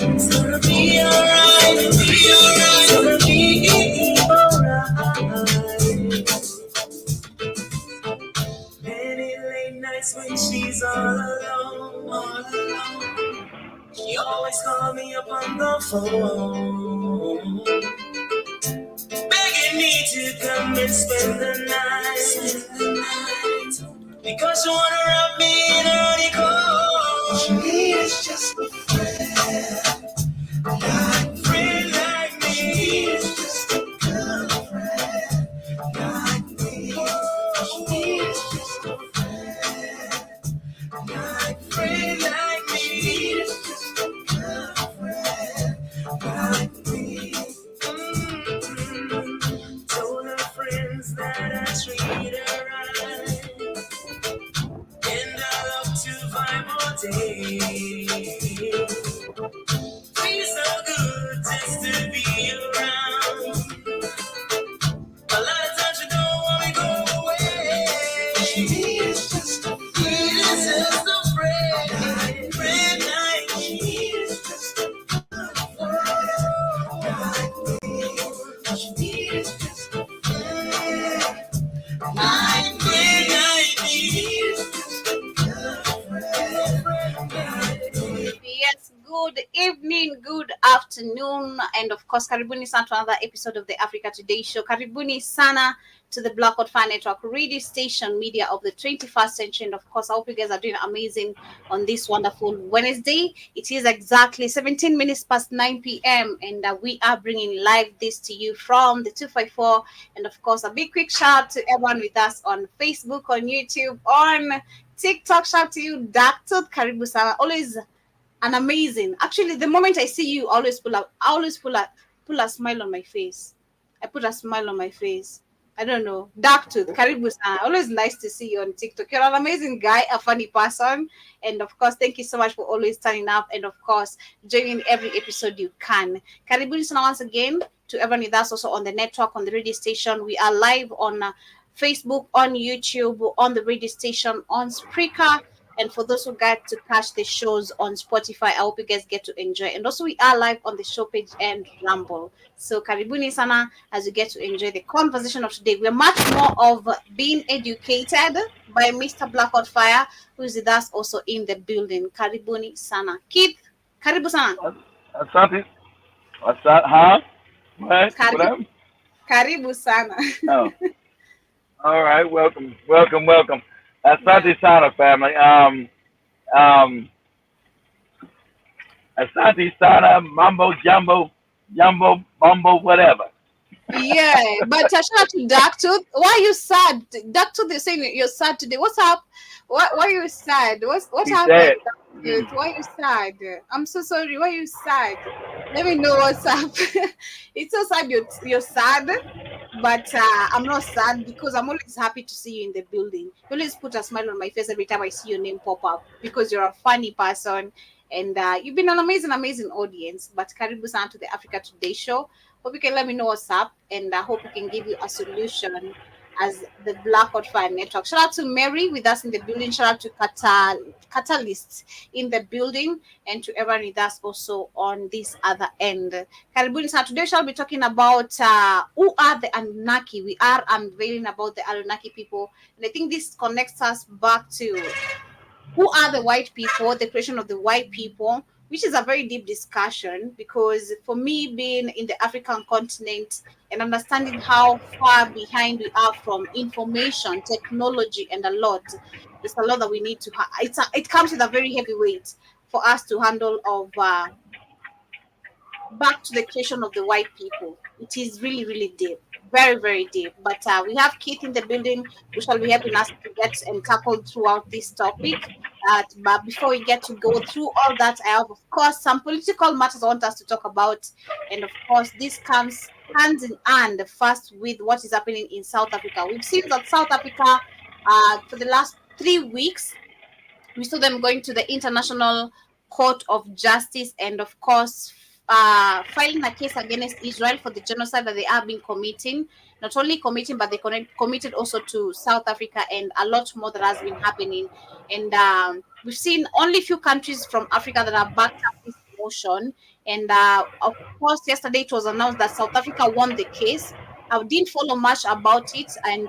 It's gonna be alright. It's gonna be alright. Many late nights when she's all alone. She always call me up on the phone, begging me to come and spend the night. Because you wanna wrap me in a honeycomb. She needs just a friend like me. She needs just a girlfriend like me. She needs just a friend like me. She needs just a girlfriend like me. Told her friends that I treat her right, and I love to vibe all day. Feels so good just to be around. A lot of times you don't want me go away. It's just a friend. It's just a friend. Friend like me. It's just a friend like me. It's just a friend. Like me. Yes, good evening, good afternoon, and of course, karibuni sana to another episode of the Africa Today Show. Karibuni sana to the Blackout Fan Network radio station media of the 21st century. And of course, I hope you guys are doing amazing on this wonderful Wednesday. It is exactly 17 minutes past 9 p.m. and we are bringing live this to you from the 254. And of course, a big quick shout out to everyone with us on Facebook, on YouTube, on TikTok. Shout out to you, Dr. Karibu sana. Always an amazing. Actually, the moment I see you, I always pull a smile on my face. I put a smile on my face. I don't know. Dark tooth, Karibu sana. Always nice to see you on TikTok. You're an amazing guy, a funny person. And of course, thank you so much for always turning up and of course joining every episode you can. Karibu sana once again to everyone with us also on the network, on the radio station. We are live on Facebook, on YouTube, on the radio station, on Spreaker. And for those who get to catch the shows on Spotify, I hope you guys get to enjoy. And also, we are live on the show page and Rumble. So, karibuni sana as you get to enjoy the conversation of today. We're much more of being educated by Mr. Blackout Fire, who is with us also in the building. Karibuni sana. Keith, karibu sana. Asante. Huh? What? Karibu, karibu sana. Oh. All right. Welcome. Asante Sana family. Asante Sana, Mambo Jumbo, Bumbo, whatever. Yeah, but shout out to Darktooth. Why are you sad? Darktooth, they're saying you're sad today. What's up? Why are you sad? What He happened? said, Darktooth? Why are you sad? I'm so sorry. Why are you sad? Let me know what's up. It's so sad you're sad, but I'm not sad because I'm always happy to see you in the building. You always put a smile on my face every time I see your name pop up because you're a funny person and you've been an amazing audience. But karibu sana to the Africa Today Show. Hope you can let me know what's up, and I hope we can give you a solution as the Blackout Fire Network. Shout out to Mary with us in the building. Shout out to Catalyst in the building, and to everyone with us also on this other end. Karibuni sana. Today, shall be talking about who are the Annunaki. We are unveiling about the Annunaki people, and I think this connects us back to who are the white people, the creation of the white people, which is a very deep discussion because for me, being in the African continent and understanding how far behind we are from information, technology, and a lot, there's a lot that we need to. It comes with a very heavy weight for us to handle of back to the creation of the white people. It is really deep, very deep. But we have Keith in the building, who shall be helping us to get and tackle throughout this topic. But before we get to go through all that, I have, of course, some political matters I want us to talk about. And of course, this comes hand in hand first with what is happening in South Africa. We've seen that South Africa, for the last 3 weeks, we saw them going to the International Court of Justice and, of course, filing a case against Israel for the genocide that they have been committing. Not only committing, but they committed also to South Africa and a lot more that has been happening. And we've seen only few countries from Africa that have backed up motion. And of course, yesterday it was announced that South Africa won the case. I didn't follow much about it, and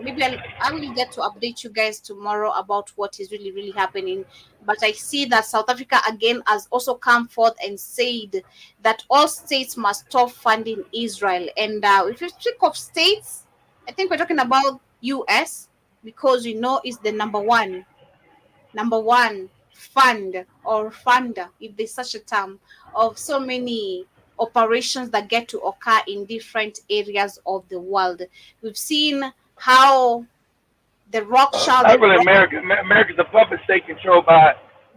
maybe I will get to update you guys tomorrow about what is really, really happening. But I see that South Africa again has also come forth and said that all states must stop funding Israel. And if you speak of states, I think we're talking about US, because is the number one fund or funder, if there's such a term, of so many operations that get to occur in different areas of the world. We've seen how the Rothschild Not and really America. America's a puppet state controlled by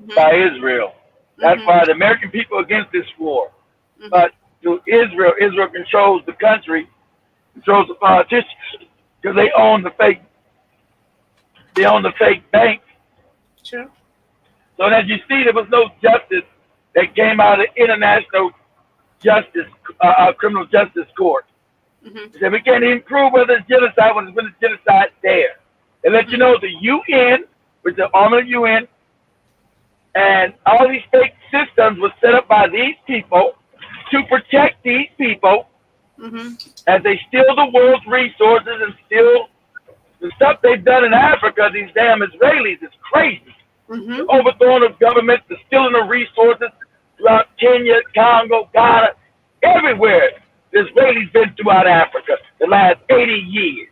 Israel. That's mm-hmm, why the American people are against this war. mm-hmm, But to Israel controls the country, controls the politicians, because they own the fake banks. true. So as you see, there was no justice that came out of the international justice, criminal justice court. Mm-hmm, They said we can't even prove whether it's genocide when it's genocide there. They let you know the UN, which is the arm of the UN, and all these fake systems were set up by these people to protect these people mm-hmm, as they steal the world's resources and steal the stuff they've done in Africa. These damn Israelis is crazy. mm-hmm, The overthrowing of governments, the stealing of resources throughout Kenya, Congo, Ghana, everywhere. The Israelis been throughout Africa the last 80 years.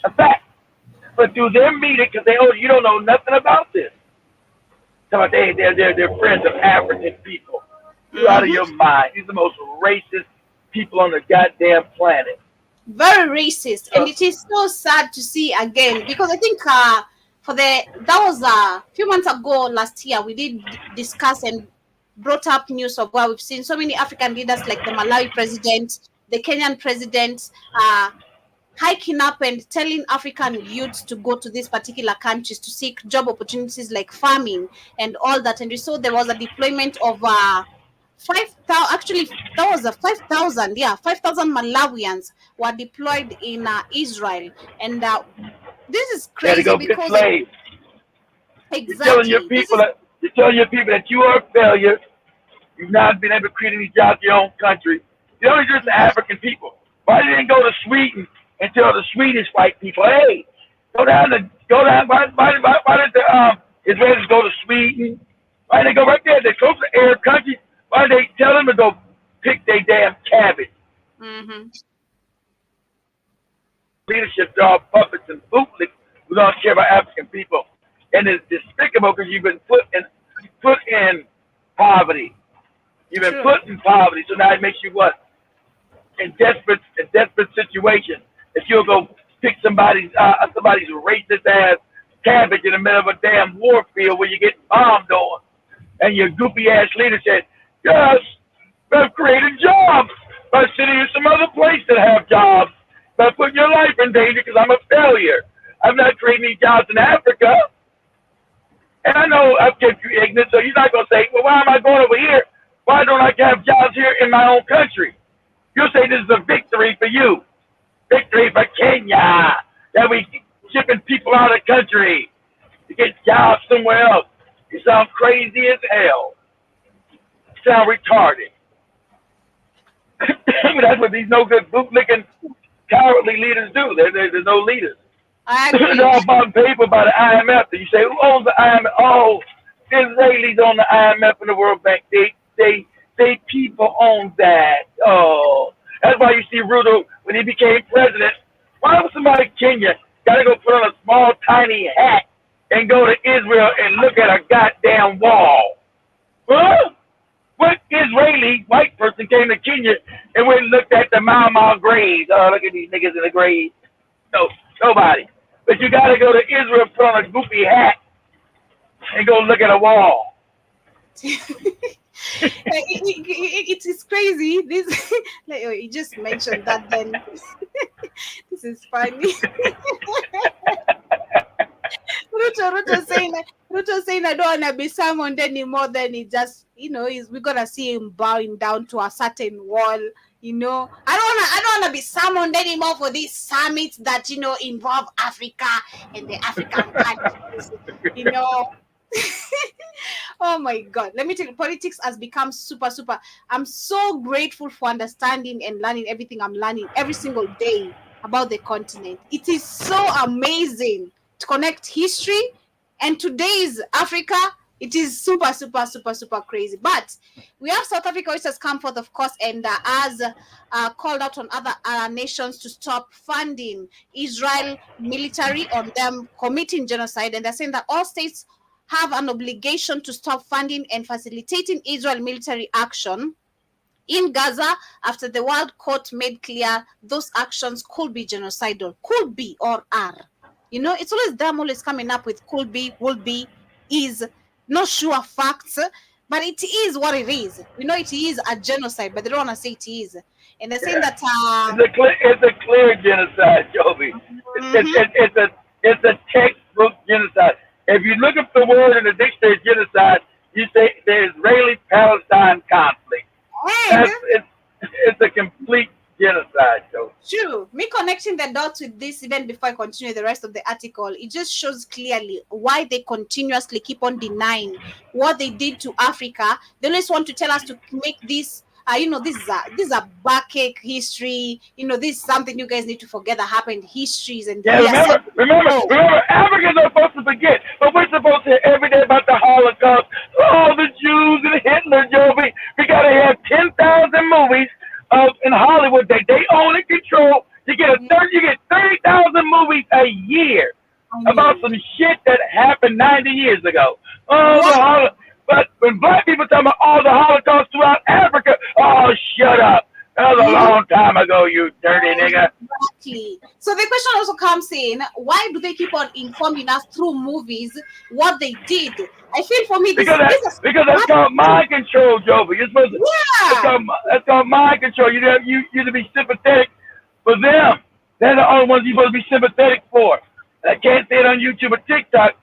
A fact. But through their media, because you don't know nothing about this. They're friends of African people. You're out of mm-hmm. your mind. These are the most racist people on the goddamn planet. Very racist, and it is so sad to see again, because I think that was a few months ago last year we did discuss and brought up news of where we've seen so many African leaders like the Malawi president, the Kenyan president, hiking up and telling African youths to go to these particular countries to seek job opportunities like farming and all that. And we saw there was a deployment of 5,000, actually that was a 5,000, 5,000 Malawians were deployed in Israel. And this is They had to crazy go get because slaves. You're telling your exactly this people is that you are a failure. You've not been able to create any jobs in your own country. You only just the African people. Why didn't they go to Sweden and tell the Swedish white people, hey, go down. Why did the Israelis go to Sweden? Why did they go right there? They're close to Arab countries. Why did they tell them to go pick their damn cabbage? mm-hmm, Leadership, they're all puppets and bootlegs who don't care about African people. And it's despicable because you've been put in poverty. You've been true. put in poverty, so now it makes you what? In desperate situation. If you'll go pick somebody's racist ass cabbage in the middle of a damn war field where you get bombed on, and your goopy ass leader said, yes, I've created jobs by sending you some other place that have jobs, by putting your life in danger because I'm a failure. I'm not creating any jobs in Africa. And I know I've kept you ignorant, so you're not going to say, well, why am I going over here? Why don't I have jobs here in my own country? You'll say this is a victory for you. Victory for Kenya. That we shipping people out of the country to get jobs somewhere else. You sound crazy as hell. You sound retarded. That's what these no good bootlicking cowardly leaders do. There's no leaders. I They're all agree. bought paper by the IMF. You say, who owns the IMF? Oh, the Israelis own the IMF and the World Bank. They people own that. Oh, that's why you see Ruto, when he became president, why would somebody in Kenya got to go put on a small, tiny hat and go to Israel and look at a goddamn wall? Huh? What Israeli white person came to Kenya and went and looked at the Mau graves? Oh, look at these niggas in the graves. No, nobody. But you got to go to Israel, put on a goofy hat, and go look at a wall. It is crazy. This like, you just mentioned that. Then this is funny. Ruto saying I don't wanna be summoned anymore. Then he just we're gonna see him bowing down to a certain wall. I don't wanna be summoned anymore for these summits that involve Africa and the African countries. Oh my God. Let me tell you, politics has become super, super. I'm so grateful for understanding and learning everything I'm learning every single day about the continent. It is so amazing to connect history and today's Africa. It is super, super, super, super crazy. But we have South Africa, which has come forth, of course, and has called out on other nations to stop funding Israel military on them committing genocide. And they're saying that all states have an obligation to stop funding and facilitating Israel military action in Gaza after the World Court made clear those actions could be genocidal, could be or are. You know, it's always them always coming up with could be, would be, is, not sure facts, but it is what it is. We know it is a genocide, but they don't want to say it is. And they're saying that It's a clear genocide, Joby. It's a textbook genocide. If you look up the word in the dictionary, genocide, you say the Israeli-Palestine conflict. and It's a complete genocide, Joby. true. Me connecting the dots with this even before I continue the rest of the article, it just shows clearly why they continuously keep on denying what they did to Africa. They always want to tell us to make this, this is a backache history. This is something you guys need to forget that happened. Histories and Yeah, remember, Africans are supposed to forget, but we're supposed to hear every day about the Holocaust, all the Jews and Hitler, Joby. We gotta have 10,000 movies in Hollywood that they own and control. You get 30,000 movies a year about some shit that happened 90 years ago. But when black people talk about all the Holocaust throughout Africa, oh, shut up. That was a long time ago, you dirty nigga. Exactly. So the question also comes in, why do they keep on informing us through movies what they did? I feel for me, because that's called mind control, Joby. You're supposed to, that's called mind control. You to be sympathetic for them. They're the only ones you're supposed to be sympathetic for. I can't say it on YouTube or TikTok.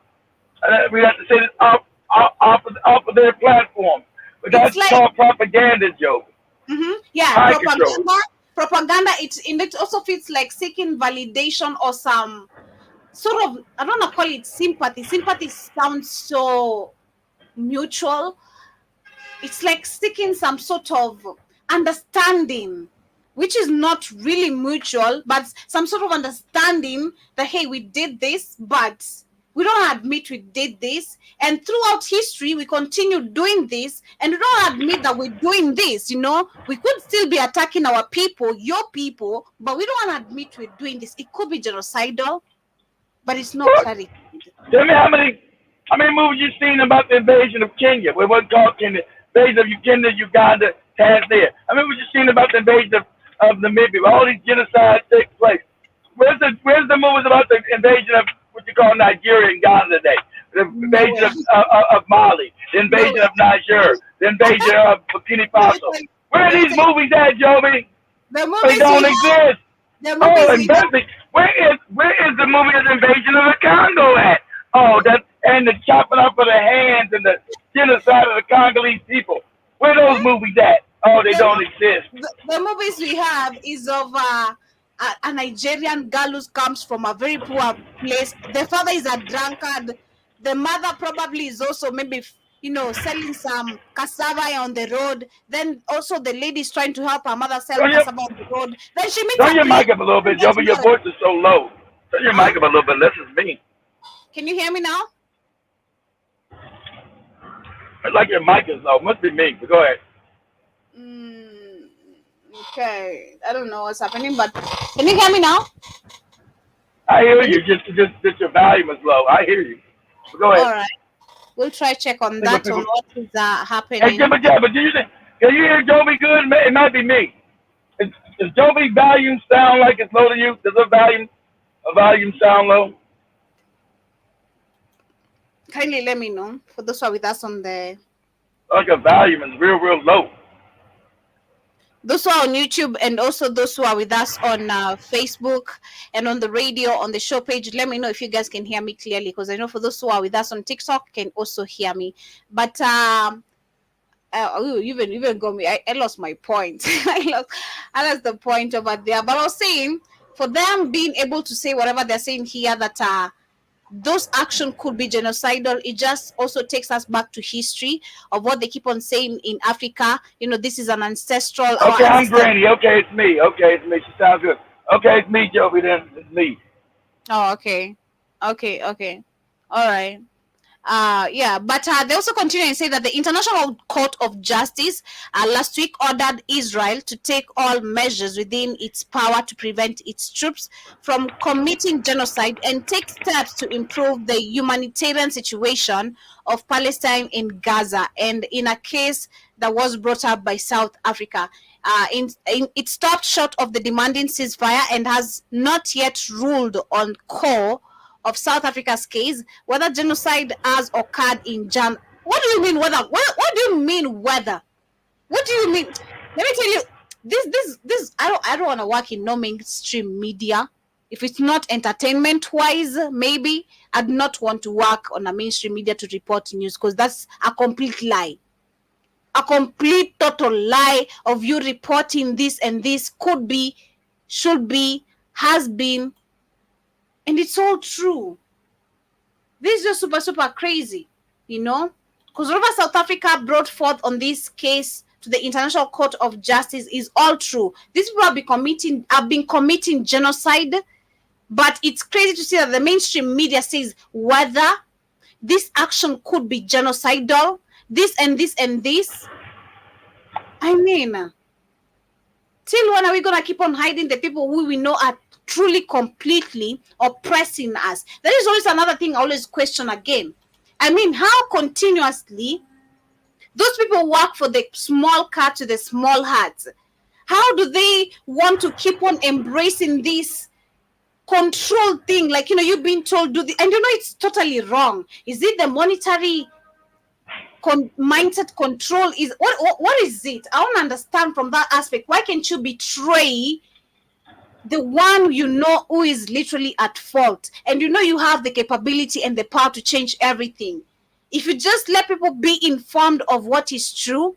We have to say it off of their platform. But that's called propaganda, Joby. Yeah, propaganda. It also feels like seeking validation or some sort of, I don't want to call it sympathy. Sympathy sounds so mutual. It's like seeking some sort of understanding, which is not really mutual, but some sort of understanding that, hey, we did this, but we don't admit we did this. And throughout history, we continue doing this, and we don't admit that we're doing this. We could still be attacking our people, your people, but we don't want to admit we're doing this. It could be genocidal, but it's not clarified. Tell me how many movies you've seen about the invasion of Kenya? We wasn't called Kenya. Invasion of Kenya, Uganda, Tanzania. I mean, we just seen about the invasion of Namibia. All these genocides take place. Where's the movies about the invasion of what you call Nigeria and Ghana today? The invasion of Mali, the invasion of Niger, the invasion of Burkina Faso. Where are these movies at, Joby? The movies they don't exist. The where is the movie of the invasion of the Congo at? Oh, and the chopping up of the hands and the genocide of the Congolese people. Where are those movies at? Oh, they don't exist. The movies we have is of a Nigerian girl who comes from a very poor place. The father is a drunkard. The mother probably is also maybe, selling some cassava on the road. Then also the lady is trying to help her mother sell cassava on the road. Then she meets Turn your mic up a little bit, Joe, but your voice is so low. Turn your mic up a little bit. Less is me. Can you hear me now? It's like your mic is low. Must be me, but go ahead. Okay. I don't know what's happening, but can you hear me now? I hear you. Just your volume is low. I hear you. But go ahead. All right. We'll try check on that on what is happening. Hey, but do you think, can you hear Joby good? It might be me. Does Joby volume sound like it's low to you? Does a volume sound low? Kindly let me know for those who are with us on the. Like a volume is real low. Those who are on YouTube and also those who are with us on Facebook and on the radio on the show page, let me know if you guys can hear me clearly, because I know for those who are with us on TikTok can also hear me. But even got me. I lost my point. I lost the point over there. But I was saying, for them being able to say whatever they're saying here, that those actions could be genocidal. It just also takes us back to history of what they keep on saying in Africa. This is an ancestral, our Okay, I'm ancestors. Granny. Okay, it's me. Okay, it's me. She sounds good. Okay, it's me, Joby. Then it's me. Oh, okay. Okay. All right. Yeah, but they also continue and say that the International Court of Justice last week ordered Israel to take all measures within its power to prevent its troops from committing genocide and take steps to improve the humanitarian situation of Palestine in Gaza. And in a case that was brought up by South Africa, it stopped short of the demanding ceasefire and has not yet ruled on core of South Africa's case whether genocide has occurred in Jan. What do you mean whether? What do you mean whether? What do you mean? Let me tell you, this. I don't want to work in no mainstream media. If it's not entertainment wise, maybe I'd not want to work on a mainstream media to report news, because that's a complete lie. A complete total lie of you reporting this and this could be, should be, has been, and it's all true. This is just super crazy, because whatever South Africa brought forth on this case to the International Court of Justice is all true. These people have been committing genocide, but it's crazy to see that the mainstream media says whether this action could be genocidal, this and this and this. I mean, till when are we gonna keep on hiding the people who we know are truly completely oppressing us? That is always another thing I always question again. I mean, how continuously those people work for the small cat to the small hat? How do they want to keep on embracing this control thing? Like, you've been told do the, and it's totally wrong. Is it the monetary mindset control? Is what is it? I want to understand from that aspect. Why can't you betray the one who is literally at fault, and you have the capability and the power to change everything? If you just let people be informed of what is true,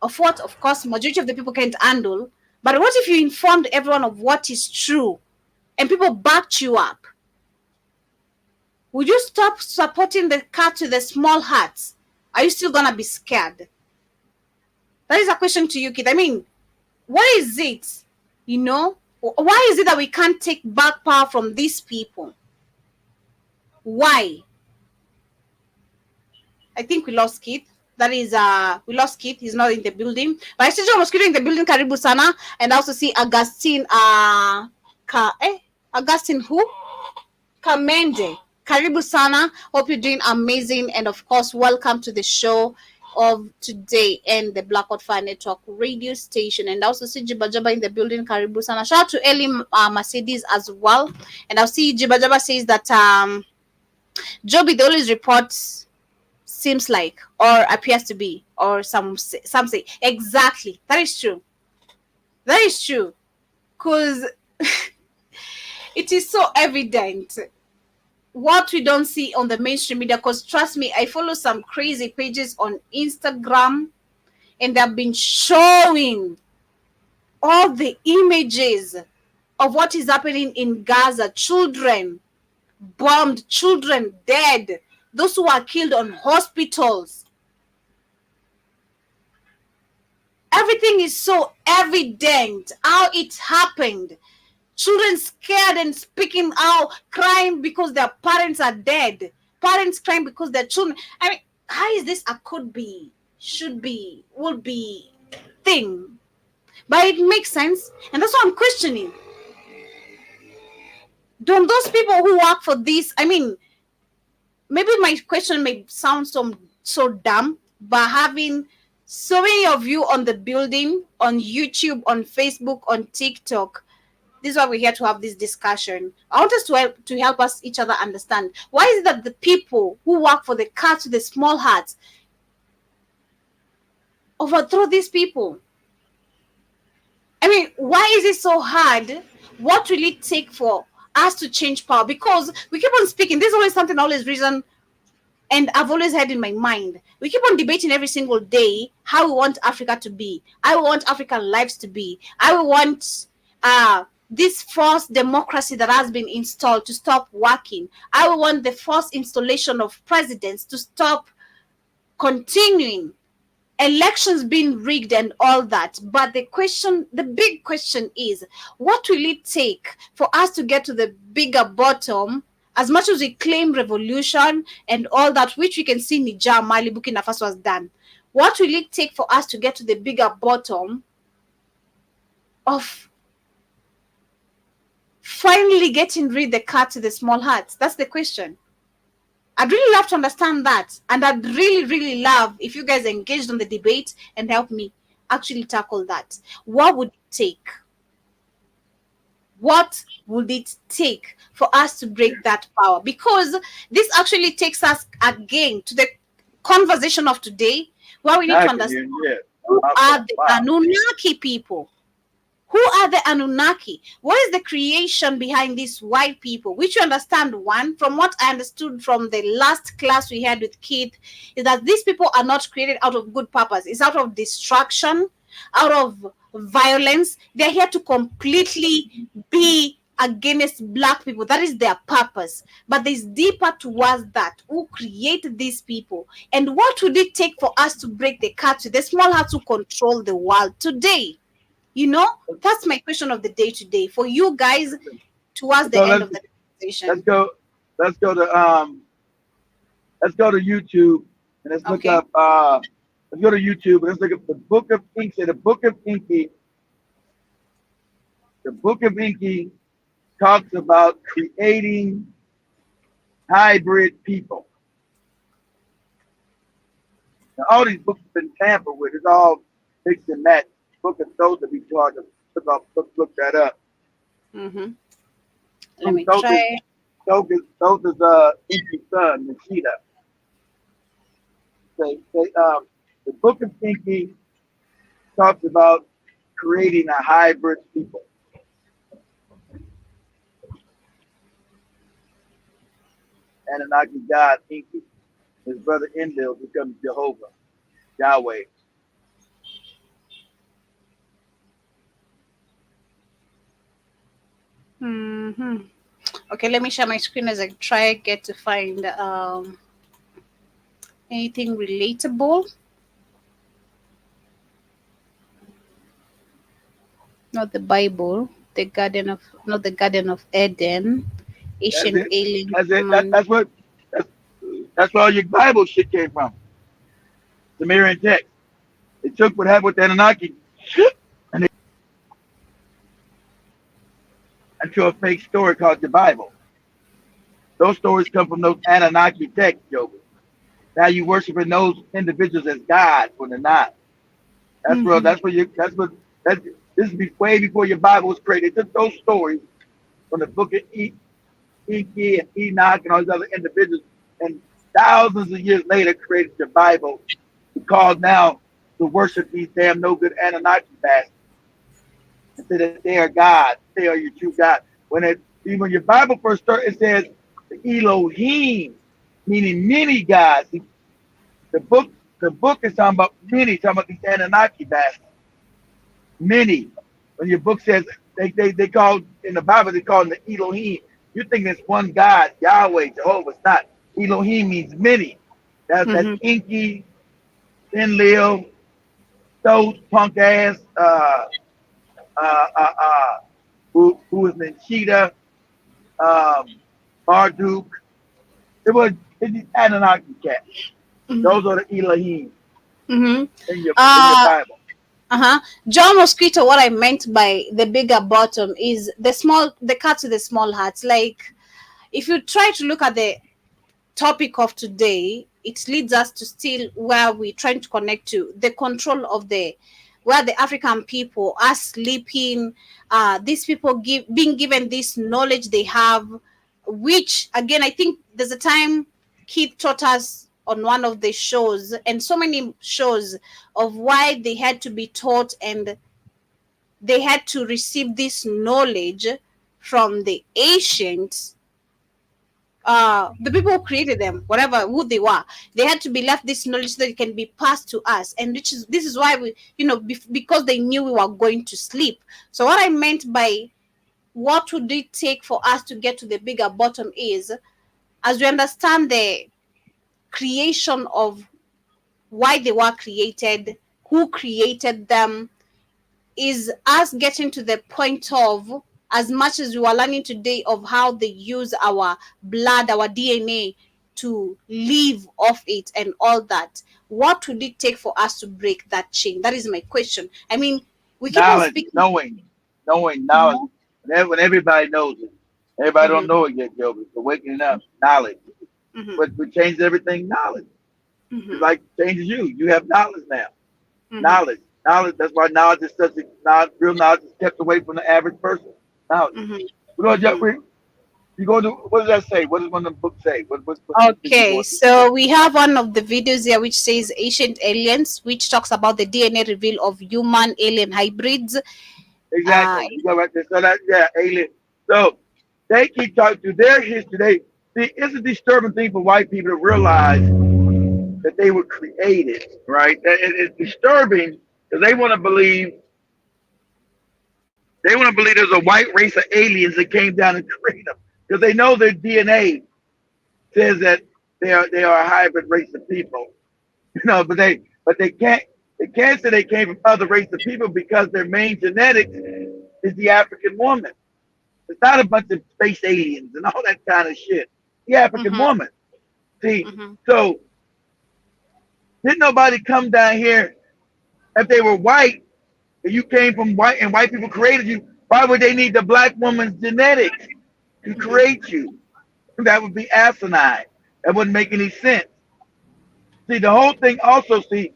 of what, of course, majority of the people can't handle, but what if you informed everyone of what is true and people backed you up? Would you stop supporting the cat to the small hats? Are you still gonna be scared? That is a question to you, kid. I mean, what is it? Why is it that we can't take back power from these people? Why? I think we lost Keith. That is, we lost Keith. He's not in the building. But I see John Mosquito in the building, Karibu Sana. And I also see Augustine, Augustine who? Kamende. Karibu Sana. Hope you're doing amazing. And of course, welcome to the show of today and the Blackout Fire Network radio station. And I also see Jibajaba in the building, Karibu Sana. Shout out to Eli Mercedes as well. And I'll see Jibajaba says that Joby, the always reports seems like, or appears to be, or some say exactly. That is true. Because it is so evident what we don't see on the mainstream media. Because trust me, I follow some crazy pages on Instagram, and they've been showing all the images of what is happening in Gaza. Children bombed, children dead, those who are killed on hospitals. Everything is so evident how it happened. Children scared and speaking out, crying because their parents are dead. Parents crying because their children. I mean, how is this a could be, should be, will be thing? But it makes sense, and that's what I'm questioning. Don't those people who work for this, I mean, maybe my question may sound so dumb, but having so many of you on the building, on YouTube, on Facebook, on TikTok, this is why we're here to have this discussion. I want us to help us each other understand. Why is it that the people who work for the cats with the small hats overthrow these people? I mean, why is it so hard? What will it take for us to change power? Because we keep on speaking. This is always something I always reason, and I've always had in my mind. We keep on debating every single day how we want Africa to be. I want African lives to be. I want this false democracy that has been installed to stop working. I want the false installation of presidents to stop continuing, elections being rigged and all that. But the big question is, what will it take for us to get to the bigger bottom? As much as we claim revolution and all that, which we can see Niger, Mali, Burkina Faso has done, what will it take for us to get to the bigger bottom of finally getting rid the cat to the small hearts? That's the question. I'd really love to understand that. And I'd really, really love if you guys engaged on the debate and help me actually tackle that. What would it take? What would it take for us to break that power? Because this actually takes us again to the conversation of today, where we need to understand who are the Annunaki people. Who are the Anunnaki? What is the creation behind these white people? Which you understand, one, from what I understood from the last class we had with Keith, is that these people are not created out of good purpose. It's out of destruction, out of violence. They're here to completely be against black people. That is their purpose. But there's deeper towards that. Who created these people? And what would it take for us to break the cat, the small heart, to control the world today? You know, that's my question of the day today for you guys towards the end of the conversation. Let's go to YouTube and let's look up let's go to YouTube and let's look up the Book of Inky. The Book of Inky talks about creating hybrid people. Now, all these books have been tampered with. It's all mixed and matched. Book of Joseph, be hard to look that up. Mm-hmm. Let me try. Joseph is Inky's son, Nishida. The Book of Inky talks about creating a hybrid people. Anunnaki God, Inky. His brother Enlil becomes Jehovah, Yahweh. Mm-hmm. Okay, let me share my screen as I try get to find anything relatable. Not the Bible, not the Garden of Eden, ancient alien. That's where all your Bible shit came from. The mirror and text. They took what happened with the Annunaki and they into a fake story called the Bible. Those stories come from those Anunnaki texts, Joe. Now you worshiping those individuals as God when they're not. That's real. This is way before your Bible was created. They took those stories from the Book of Inky and Enoch and all these other individuals, and thousands of years later created the Bible, because now to worship these damn no good Anunnaki bastards. And say that they are God, they are your true God. When your Bible first started, it says the Elohim, meaning many gods. The book is talking about many, talking about these Anunnaki bastards. Many. When your book says they call in the Bible, they call them the Elohim. You think it's one God, Yahweh, Jehovah. It's not. Elohim means many. That's Inky, Enlil, those punk ass who is Nishida, Marduk. It's these Anunnaki cats. Those are the Elohim in your Bible. John Mosquito, what I meant by the bigger bottom is the cat with the small hearts. Like, if you try to look at the topic of today, it leads us to still where we're trying to connect to the control of where the African people are sleeping, these people being given this knowledge they have, which again, I think there's a time Keith taught us on one of the shows, and so many shows, of why they had to be taught and they had to receive this knowledge from the ancients. The people who created them, who they were, they had to be left this knowledge so that it can be passed to us. And this is why we, because they knew we were going to sleep. So what I meant by what would it take for us to get to the bigger bottom is, as we understand the creation of why they were created, who created them, is us getting to the point of, as much as we were learning today of how they use our blood, our DNA to live off it and all that, what would it take for us to break that chain? That is my question. I mean, we keep on Knowledge, speaking. knowing, knowledge. Mhm, When everybody knows it, everybody don't mhm, know it yet, Joe. It's awakening up. Knowledge. mhm, What changes everything? Knowledge. It's mhm, like changes you. You have knowledge now. mhm, Knowledge. Knowledge. That's why knowledge is such a real knowledge is kept away from the average person. Knowledge. mhm, We're gonna mhm. you going to what does that say? What does one of the books say? What thing you Okay, going to? so we have one of the videos here which says Ancient Aliens, which talks about the DNA reveal of human alien hybrids. Uh, Exactly. You go right there. So that alien. So they keep talking to their history. See, it's a disturbing thing for white people to realize that they were created, right? It's disturbing because they want to believe there's a white race of aliens that came down and created them because they know their DNA says that they are a hybrid race of people, but they can't say they came from other race of people because their main genetics is the African woman. It's not a bunch of space aliens and all that kind of shit. The African mhm, woman. See, mhm, so didn't nobody come down here if they were white and you came from white and white people created you? Why would they need the black woman's genetics to mhm, create you? That would be asinine. That wouldn't make any sense. See, the whole thing also, see,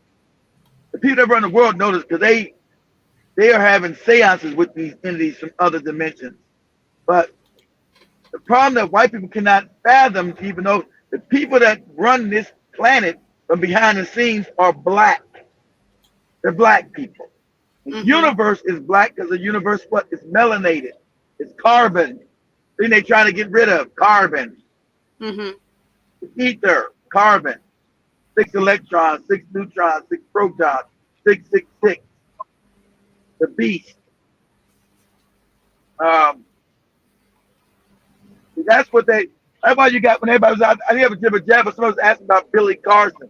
the people that run the world notice because they are having seances with these entities from other dimensions. But the problem that white people cannot fathom, even though the people that run this planet from behind the scenes are black. They're black people. The mhm, universe is black because the universe what is melanated. It's carbon. Thing they trying to get rid of carbon. mhm, Ether, carbon. 6 electrons, 6 neutrons, 6 protons, 666. The beast. Um, that's what they. That's why you got when everybody was out. I didn't have a jibber jabber. Someone was asking about Billy Carson.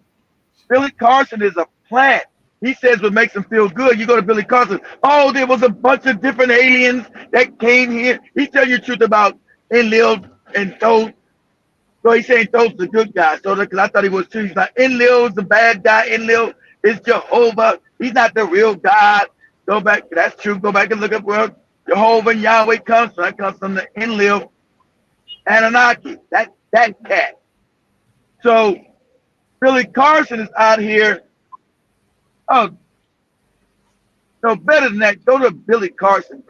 Billy Carson is a plant. He says what makes him feel good. You go to Billy Carson. Oh, there was a bunch of different aliens that came here. He tell you the truth about Enlil and Thoth. So he's saying Thoth's the good guy. So because I thought he was too. He's like Enlil's the bad guy. Enlil is Jehovah. He's not the real God. Go back. That's true. Go back and look up where Jehovah and Yahweh comes from. That comes from the Enlil Annunaki. That cat. So Billy Carson is out here. Oh, no, better than that. Go to Billy Carson.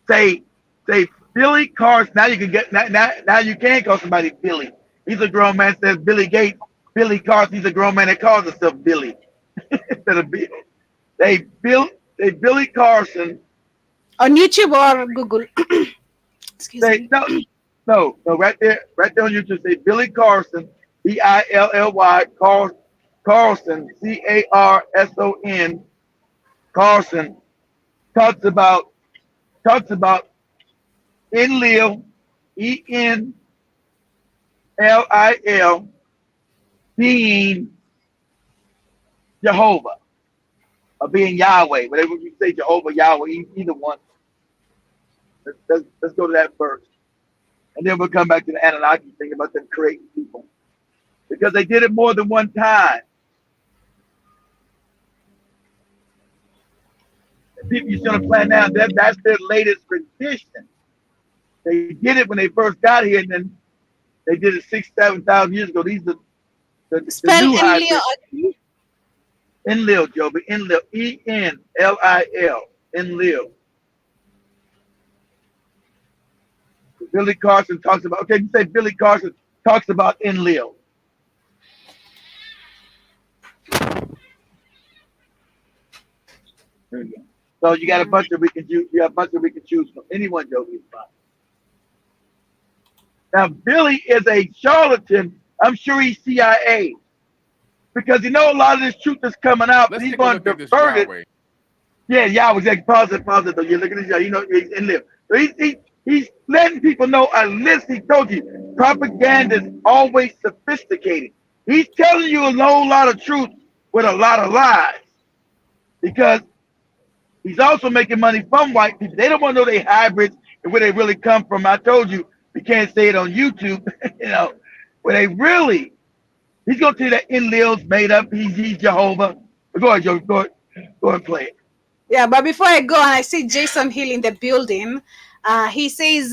Say, say, Billy Carson. Now you can get now you can call somebody Billy. He's a grown man. Says Billy Gates. Billy Carson. He's a grown man that calls himself Billy instead of Bill. They Billy Carson. on YouTube or Google. Excuse Say me. no. Right there on YouTube. Say Billy Carson. Billy Carlson. Carson. Carson talks about Enlil, Enlil, being Jehovah or being Yahweh. Whatever you say, Jehovah, Yahweh, either one. Let's go to that first, and then we'll come back to the Anunnaki thing about them creating people because they did it more than one time. And people you see on the planet now, that's their latest rendition. They did it when they first got here, and then they did it 6,000-7,000 years ago. These are the Spell new Enlil. hybrid. Enlil, Joby. Enlil. Enlil. Enlil. Billy Carson talks about, okay, you say Billy Carson talks about Enlil. There you go. So you got a bunch of we can choose. You have a bunch of we can choose from. Anyone, Joby, is fine. Now Billy is a charlatan. I'm sure he's CIA because you know a lot of this truth is coming out, but Let's he's take a going look to at this divert it. Yahweh. Yeah, exactly. Pause it. Though. You're looking at this. You know, Enlil. So he's letting people know a list. He told you propaganda is always sophisticated. He's telling you a whole lot of truth with a lot of lies because he's also making money from white people. They don't want to know they hybrids and where they really come from. I told you we can't say it on YouTube, where they really. He's gonna tell you that Enlil's made up. He's Jehovah. Go ahead, Joe. Go and play it. Yeah, but before I go, and I see Jason Hill in the building. He says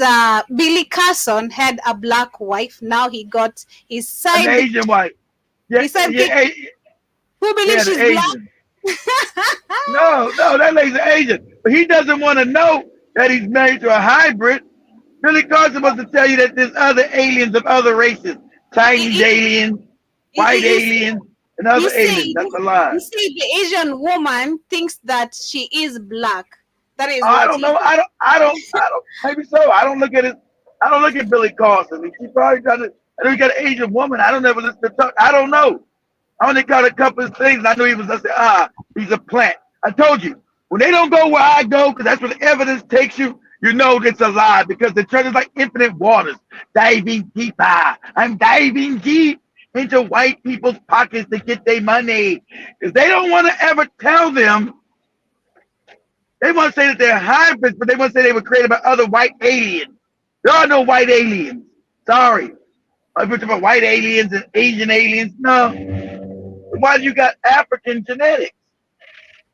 Billy Carson had a black wife. Now he got his side. An Asian wife. Yeah, who believes she's black? No, that lady's an Asian. But he doesn't want to know that he's married to a hybrid. Billy Carson wants to tell you that there's other aliens of other races. Chinese aliens, white aliens, and other aliens. That's a lie. You see, the Asian woman thinks that she is black. That is. I don't know. I don't. Maybe so. I don't look at it. I don't look at Billy Carson. She probably got it. I know he got an Asian woman. I don't ever listen to talk. I don't know. I only got a couple of things. I knew he was. I said, he's a plant. I told you when they don't go where I go, because that's where the evidence takes you. You know it's a lie because the church is like infinite waters, diving deeper. I'm diving deep into white people's pockets to get their money because they don't want to ever tell them. They want to say that they're hybrids, but they want to say they were created by other white aliens. There are no white aliens. Sorry. I'm talking about white aliens and Asian aliens. No. Why you got African genetics?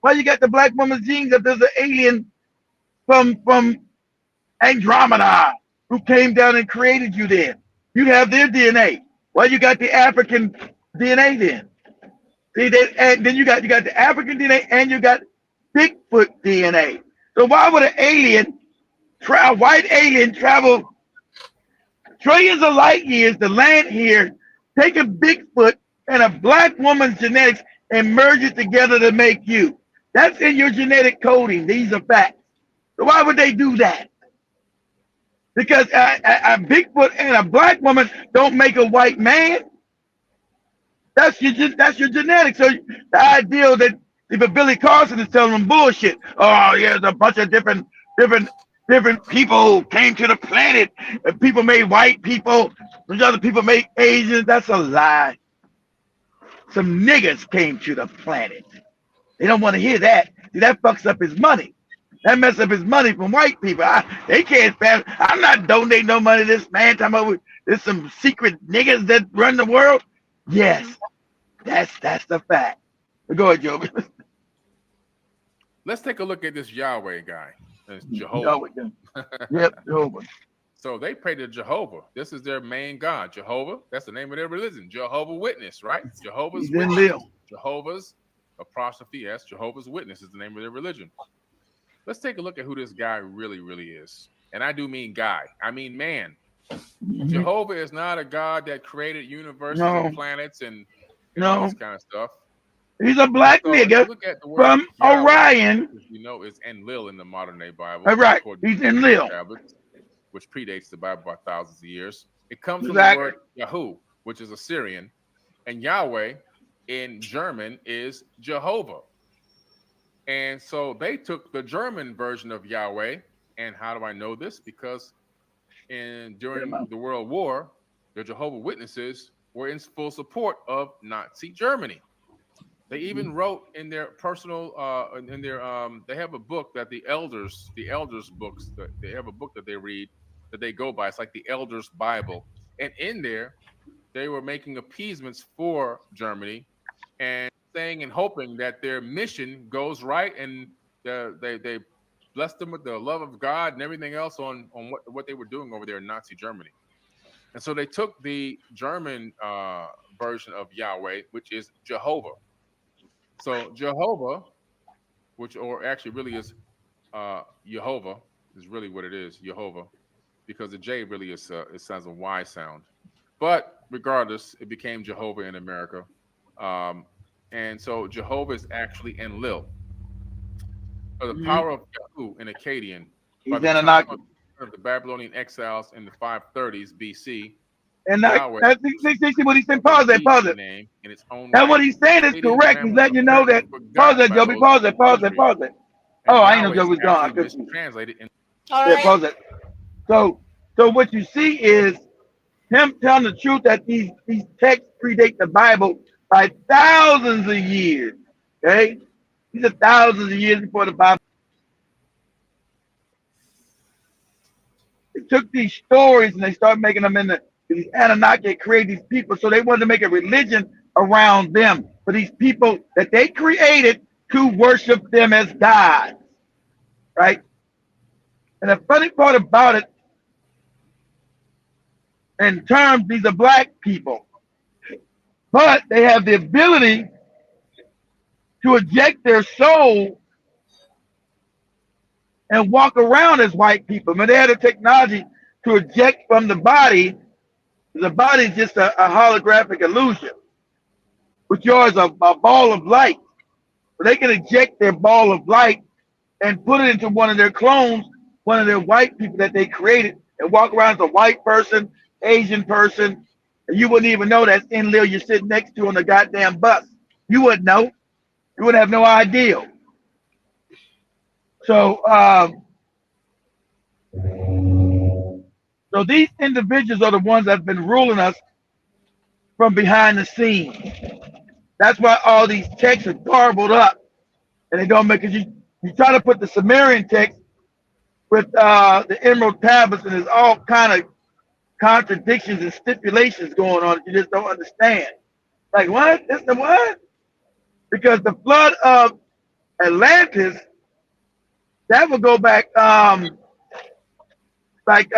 Why you got the black woman's genes if there's an alien from Andromeda who came down and created you then? You have their DNA. Why you got the African DNA then? See, and then you got the African DNA and you got Bigfoot DNA. So why would a white alien travel trillions of light years to land here, take a Bigfoot and a black woman's genetics and merge it together to make you? That's in your genetic coding. These are facts. So why would they do that? Because a Bigfoot and a black woman don't make a white man. That's your genetics. So the idea that if Billy Carson is telling them bullshit. Oh, yeah, there's a bunch of different people came to the planet. And people made white people. Those other people made Asians. That's a lie. Some niggas came to the planet. They don't want to hear that. See, that fucks up his money. That messes up his money from white people. They can't stand. I'm not donating no money to this man. Talking about there's some secret niggas that run the world. Yes, that's the fact. Go ahead, Joby. Let's take a look at this Yahweh guy. It's Jehovah. Yep, Jehovah. So they pray to Jehovah. This is their main God. Jehovah, that's the name of their religion. Jehovah Witness, right? Jehovah's Witness. Jehovah's apostrophe, yes, Jehovah's Witness is the name of their religion. Let's take a look at who this guy really, really is. And I do mean guy. I mean man. Mm-hmm. Jehovah is not a God that created universes and planets and all this kind of stuff. He's a black nigga from Yahweh, Orion. You know, is Enlil in the modern day Bible. Right. He's Enlil. Which predates the Bible by thousands of years. It comes from the word Yahu, which is Assyrian. And Yahweh in German is Jehovah. And so they took the German version of Yahweh. And how do I know this? Because during the World War, the Jehovah's Witnesses were in full support of Nazi Germany. They even wrote in their personal, they have a book that the elders books, they have a book that they read that they go by. It's like the Elders Bible. And in there, they were making appeasements for Germany and saying and hoping that their mission goes right. And they blessed them with the love of God and everything else on what they were doing over there in Nazi Germany. And so they took the German version of Yahweh, which is Jehovah. So Jehovah, or actually really is Jehovah, is really what it is, Jehovah, because the J really is it sounds a Y sound. But regardless, it became Jehovah in America. And so Jehovah is actually Enlil. So the power of Yahu in Akkadian, by the time of the Babylonian exiles in the 530s BC. And that's what he's saying. Pause that. That's what he's saying is correct. He's letting you know that. Pause that, Joby. Pause that. Oh, I ain't know Joby was gone. Translated in All Yeah, right. pause it. So, so what you see is him telling the truth that these texts predate the Bible by thousands of years. Okay, these are thousands of years before the Bible. They took these stories and they started making them into these Anunnaki, create these people. So they wanted to make a religion around them for these people that they created to worship them as gods, right? And the funny part about it, in terms, these are black people, but they have the ability to eject their soul and walk around as white people. I mean, they had the technology to eject from the body. The body is just a holographic illusion, which yours is a ball of light. So they can eject their ball of light and put it into one of their clones, one of their white people that they created, and walk around as a white person, Asian person, and you wouldn't even know that's in Lil you're sitting next to on the goddamn bus. You wouldn't know. You would have no idea. So, so these individuals are the ones that have been ruling us from behind the scenes. That's why all these texts are garbled up, and they don't make it. You try to put the Sumerian text with the Emerald Tablets, and there's all kind of contradictions and stipulations going on that you just don't understand. Like what? This the what? Because the flood of Atlantis that would go back like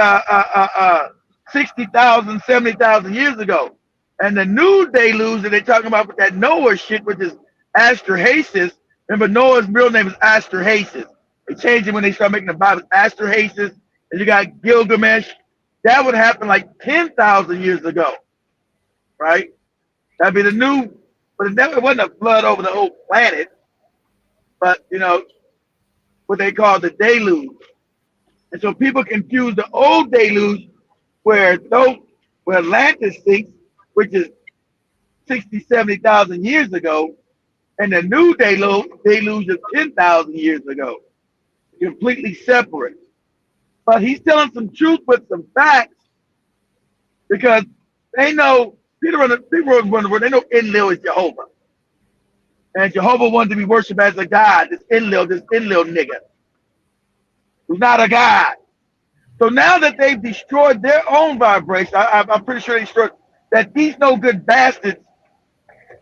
60,000, 70,000 years ago. And the new deluge that they're talking about with that Noah shit, which is Astrahasis. Remember, Noah's real name is Astrahasis. They changed it when they started making the Bible. Astrahasis, and you got Gilgamesh. That would happen like 10,000 years ago, right? That'd be the new, but it wasn't a flood over the whole planet, but you know what they call the deluge. And so people confuse the old deluge where Atlantis sinks, which is 60, 70,000 years ago, and the new deluge is 10,000 years ago. Completely separate. But he's telling some truth with some facts because they know people run the world, they know Enlil is Jehovah. And Jehovah wanted to be worshipped as a god, this Enlil nigga, who's not a god. So now that they've destroyed their own vibration, I'm pretty sure they destroyed that these no good bastards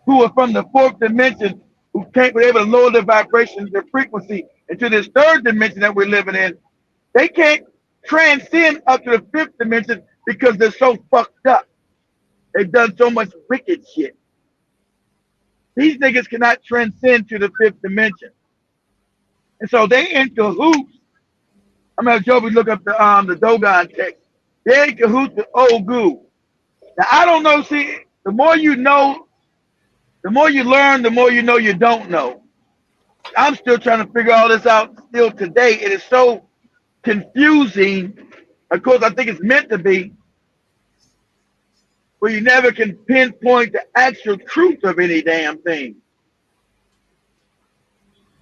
who are from the fourth dimension, who were able to lower their vibration, their frequency into this third dimension that we're living in, they can't transcend up to the fifth dimension because they're so fucked up. They've done so much wicked shit. These niggas cannot transcend to the fifth dimension. And so they in cahoots. I'm gonna have Joby look up the Dogon text. They're in cahoots with Ogu. Now I don't know, see, the more you know, the more you learn, the more you know you don't know. I'm still trying to figure all this out still today. It is so confusing. Of course, I think it's meant to be, where you never can pinpoint the actual truth of any damn thing.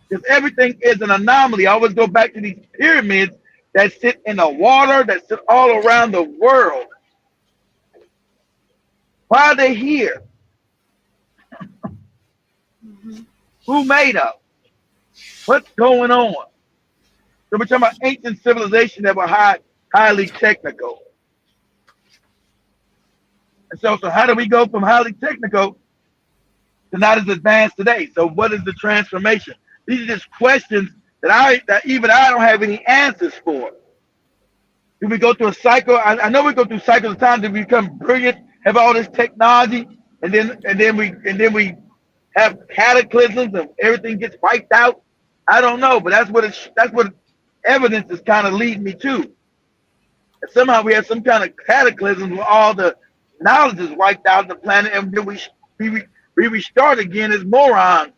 Because everything is an anomaly. I always go back to these pyramids that sit in the water, that sit all around the world. Why are they here? Who made them? What's going on? So we're talking about ancient civilization that were highly technical. And so how do we go from highly technical to not as advanced today? So what is the transformation? These are just questions that even I don't have any answers for. Do we go through a cycle? I know we go through cycles of time to become brilliant, have all this technology, and then we have cataclysms and everything gets wiped out. I don't know, but that's what evidence is kind of leading me to. And somehow we have some kind of cataclysm where all the knowledge is wiped out of the planet, and then we restart again as morons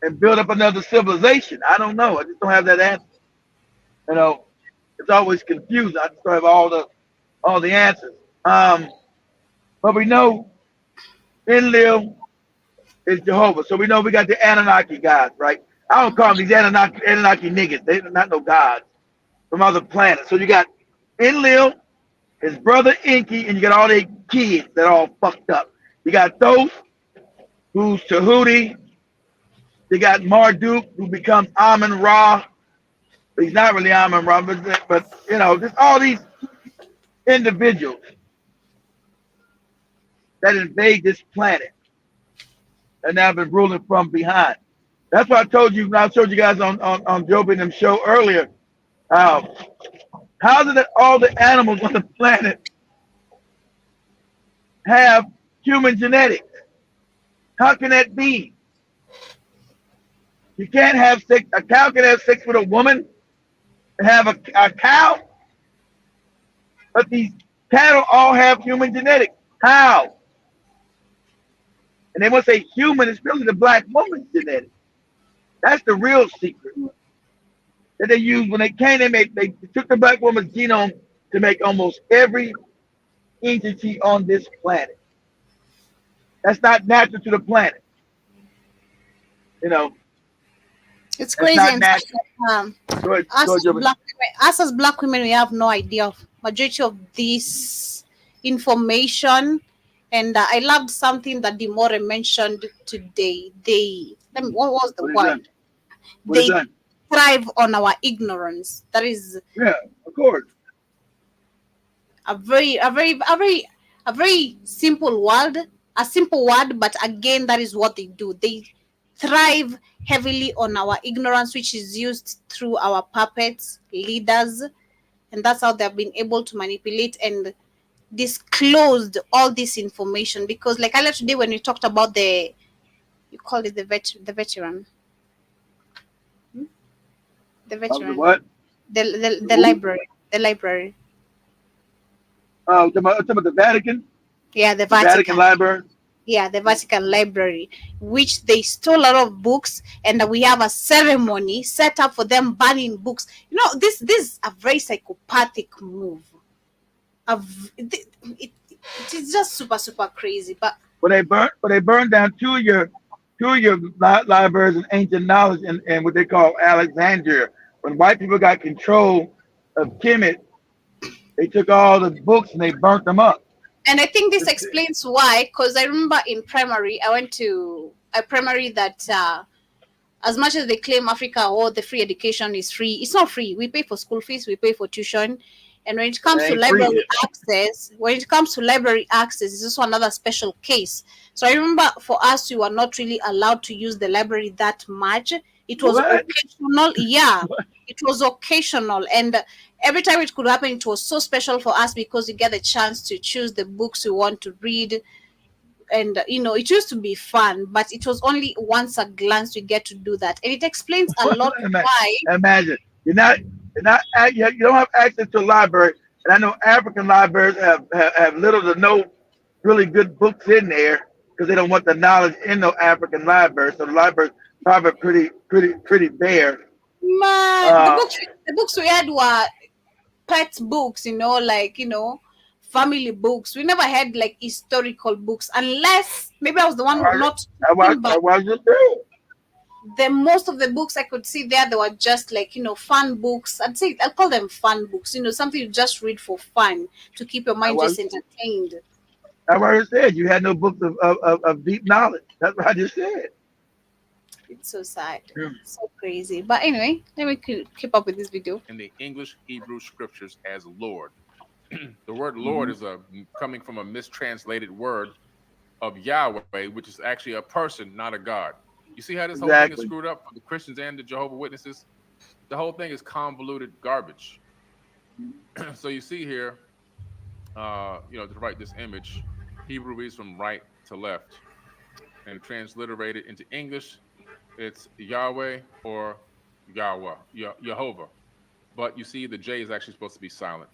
and build up another civilization. I don't know. I just don't have that answer. You know, it's always confusing. I just don't have all the answers. But we know Enlil is Jehovah, so we know we got the Anunnaki gods, right? I don't call them these Anunnaki niggas. They're not no gods. from other planets. So you got Enlil, his brother Enki, and you got all their kids that are all fucked up. You got Thoth, who's Tahuti. You got Marduk, who becomes Amun Ra. He's not really Amun Ra, but you know, just all these individuals that invade this planet and now been ruling from behind. That's why I told you, I showed you guys on Joe Bidden's show earlier, how did all the animals on the planet have human genetics? How can that be? You can't have sex. A cow can have sex with a woman and have a cow, but these cattle all have human genetics. How? And they want to say human, it's really the black woman's genetics. That's the real secret that they used when they came. They took the black woman's genome to make almost every entity on this planet. That's not natural to the planet. You know, It's crazy. And go ahead, us as black women, we have no idea of majority of this information. And I loved something that Demore mentioned today. What was the word? They thrive on our ignorance. That is, yeah, of course, a very simple word. A simple word, but again, that is what they do. They thrive heavily on our ignorance, which is used through our puppets, leaders, and that's how they've been able to manipulate and disclosed all this information. Because like earlier today when we talked about you call it the veteran, the veteran, what? The library. Oh, talking about the Vatican. Yeah, the Vatican Library. Yeah, the Vatican Library, which they stole a lot of books, and we have a ceremony set up for them banning books. You know, this is a very psychopathic move. It's just super crazy. But when they burned down two of your libraries in ancient knowledge and what they call Alexandria. When white people got control of Kemet, they took all the books and they burnt them up. And I think this explains why, because I remember in primary, I went to a primary that as much as they claim Africa, the free education is free, it's not free. We pay for school fees, we pay for tuition. And when it comes to library access, it's also another special case. So I remember for us, we were not really allowed to use the library that much. It was occasional. Yeah, it was occasional. And every time it could happen, it was so special for us because you get a chance to choose the books you want to read. And, you know, it used to be fun, but it was only once a glance you get to do that. And it explains a lot why. Imagine, you don't have access to a library. And I know African libraries have little to no really good books in there because they don't want the knowledge in the African library. So the library's probably pretty bare. The books we had were pet books, family books. We never had like historical books, unless maybe I was the one who not. Most of the books I could see there, they were just like fun books. I'll call them fun books. Something you just read for fun to keep your mind just entertained. That's what I said. You had no books of deep knowledge. That's what I just said. It's so sad. So crazy. But anyway, let me keep up with this video. In the English Hebrew scriptures as Lord. The word Lord is coming from a mistranslated word of Yahweh, which is actually a person, not a God. You see how this whole thing is screwed up for the Christians and the Jehovah's Witnesses? The whole thing is convoluted garbage. So you see here, to write this image, Hebrew reads from right to left. And transliterated into English, it's Yahweh or Yahweh, Jehovah. But you see the J is actually supposed to be silent.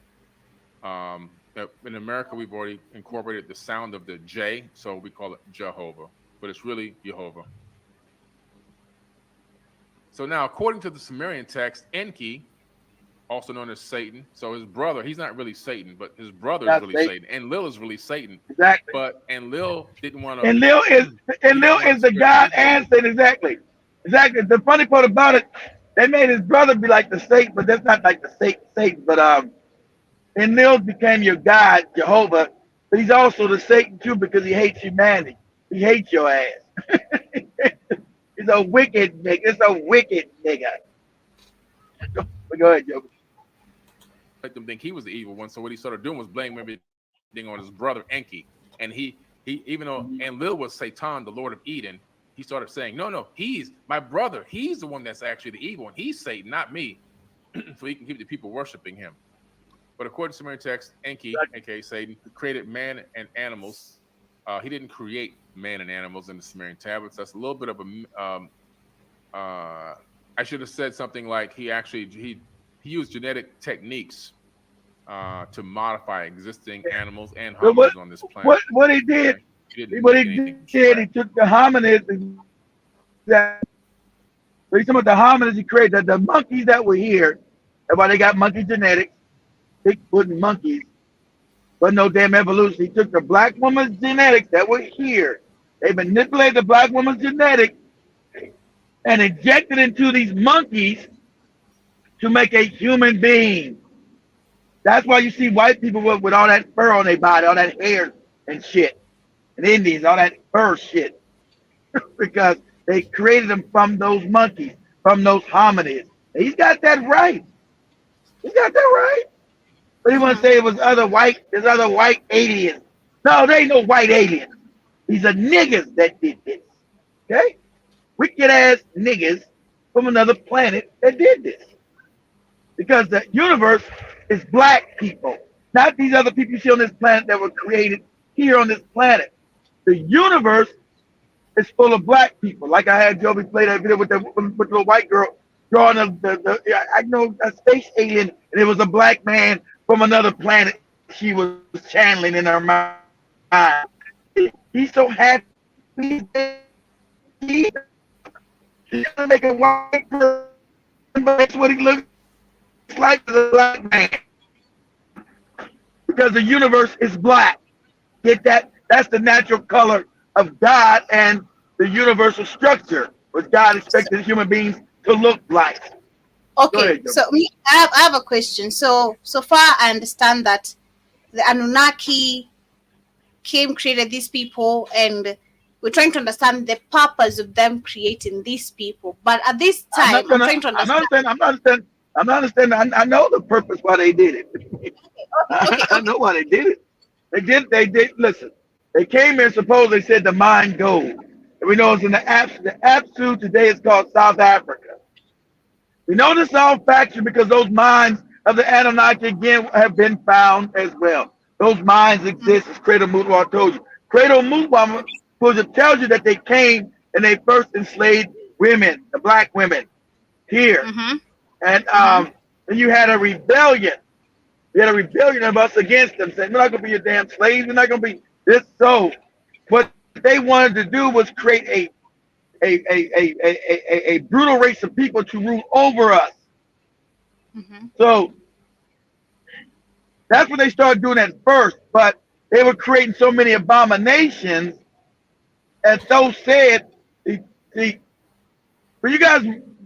In America, we've already incorporated the sound of the J, so we call it Jehovah. But it's really Jehovah. So now, according to the Sumerian text, Enki, also known as Satan, so his brother, he's not really Satan, but his brother is really Satan. Enlil is really Satan. Exactly. But Enlil didn't want to. Enlil is the God and Satan. Exactly. The funny part about it, they made his brother be like the Satan, but that's not like the Satan. But Enlil became your God, Jehovah, but he's also the Satan too because he hates humanity. He hates your ass. He's a wicked nigga. It's a wicked nigga. Go ahead, Joe. Let them think he was the evil one. So what he started doing was blaming everything on his brother Enki. And he even though Enlil was Satan, the Lord of Eden, he started saying, no, he's my brother. He's the one that's actually the evil one. He's Satan, not me. So he can keep the people worshiping him. But according to Sumerian text, Enki, aka Satan, created man and animals. He didn't create man and animals in the Sumerian tablets. That's a little bit of a I should have said something like he used genetic techniques to modify existing animals and hominids on this planet. What he did, he took the hominids and he's talking about the hominids he created, the monkeys that were here. That's why they got monkey genetics, Bigfoot and monkeys, but no damn evolution. He took the black woman's genetics that were here. They manipulated the black woman's genetics and injected into these monkeys to make a human being. That's why you see white people with all that fur on their body, all that hair and shit. And Indians, all that fur shit. Because they created them from those monkeys, from those hominids. And he's got that right. He's got that right. But he want to say it was there's other white aliens. No, there ain't no white aliens. These are niggas that did this. Okay? Wicked ass niggas from another planet that did this. Because the universe is black people, not these other people you see on this planet that were created here on this planet. The universe is full of black people. Like I had Joby play that video with the little white girl drawing I know a space alien, and it was a black man from another planet she was channeling in her mind. He's so happy. He's gonna make a white person, but that's what he looks like as a black man. Because the universe is black. Get that? That's the natural color of God and the universal structure, which God expected human beings to look like. Okay, ahead, so I have a question. So far I understand that the Anunnaki created these people, and we're trying to understand the purpose of them creating these people. But at this time, I'm trying to understand. I'm not understanding. I know the purpose why they did it. Okay. I know why they did it. They did. Listen, they came here. Suppose they said the mind gold. And we know it's in the Apsu today. It's called South Africa. We know this all factual because those mines of the Annunaki again have been found as well. Those mines exist, as Credo Mutwa told you. Credo Mutwa tells you that they came and they first enslaved women, the black women, here. And then you had a rebellion. You had a rebellion of us against them, saying, we're not going to be your damn slaves. We're not going to be this. So what they wanted to do was create a brutal race of people to rule over us. So that's what they started doing at first. But they were creating so many abominations, as those said. See, when you guys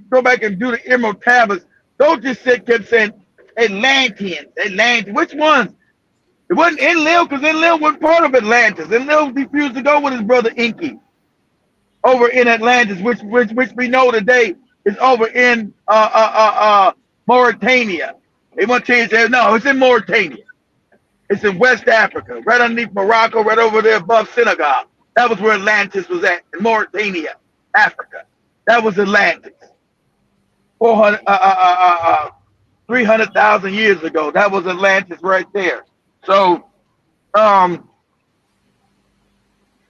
go back and do the Emerald Tablets, those just kept saying Atlanteans. Which ones? It wasn't Enlil, because Enlil wasn't part of Atlantis. Enlil refused to go with his brother Enki over in Atlantis, which we know today is over in Mauritania. They want to change that. No, it's in Mauritania. It's in West Africa, right underneath Morocco, right over there above Senegal. That was where Atlantis was at, in Mauritania, Africa. That was Atlantis. 300,000 years ago. That was Atlantis right there. So,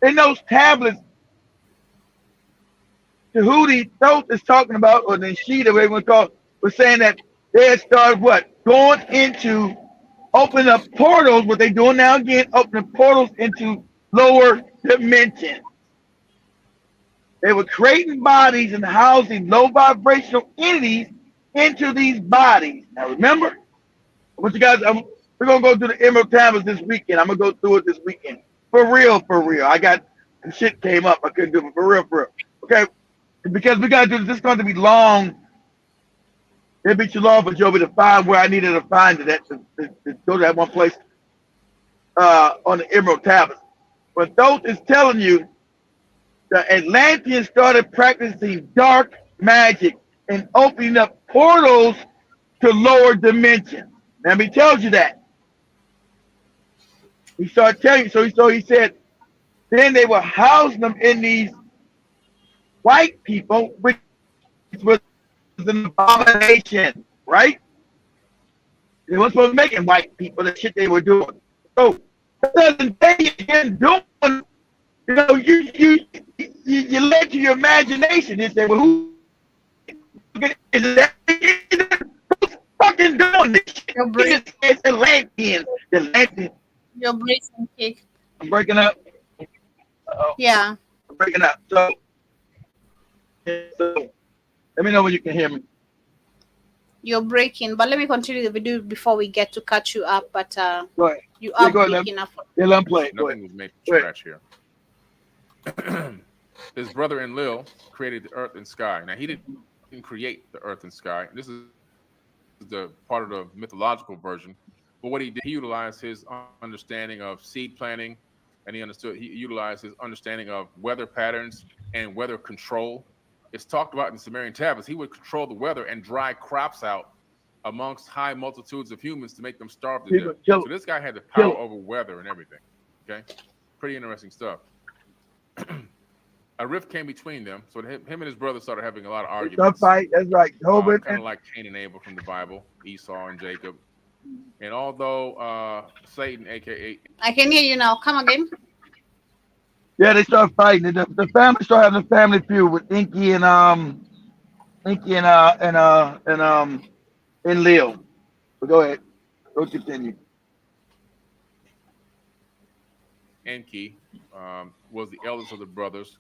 in those tablets, Tahuti Thoth is talking about, or Nishida, whatever you call it, was saying that they had started going into, opening up portals, what they're doing now again, opening portals into lower dimensions. They were creating bodies and housing low vibrational entities into these bodies. Now remember, I want you guys, we're going to go through the Emerald Tablets this weekend. I'm going to go through it this weekend. For real. I got, some shit came up. I couldn't do it, for real. Okay? Because we got to do this. This is going to be long. It'd be too long for Joby to find where I needed to find it at to go to that one place on the Emerald Tablets. But Thoth is telling you the Atlanteans started practicing dark magic and opening up portals to lower dimensions. Now he tells you that. He started telling you. So he said, then they were housing them in these white people, which was an abomination, right? They weren't supposed to be making white people the shit they were doing. So that doesn't say again doing. You know, you let to your imagination and say, well, who is that? Who's fucking doing this shit? Your brain, It's Atlanteans. your brain's kick. I'm breaking up. Yeah. I'm breaking up. So let me know when you can hear me. You're breaking, but let me continue the video before we get to catch you up. But Go ahead. you are go ahead, breaking up. Yeah, let him play. Nothing was made from scratch here. His brother Enlil created the earth and sky. Now he didn't create the earth and sky. This is the part of the mythological version. But what he did, he utilized his understanding of seed planting, and he utilized his understanding of weather patterns and weather control. It's talked about in the Sumerian tablets. He would control the weather and dry crops out amongst high multitudes of humans to make them starve to death. So this guy had the power over weather and everything. Okay, pretty interesting stuff. A rift came between them, so him and his brother started having a lot of arguments. Fight. That's right. Kind of like Cain and Abel from the Bible, Esau and Jacob. And although Satan, aka, I can hear you now. Come again. Yeah, they start fighting. The family start having a family feud with Inky and Lil. But go ahead. Go continue. Enki was the eldest of the brothers.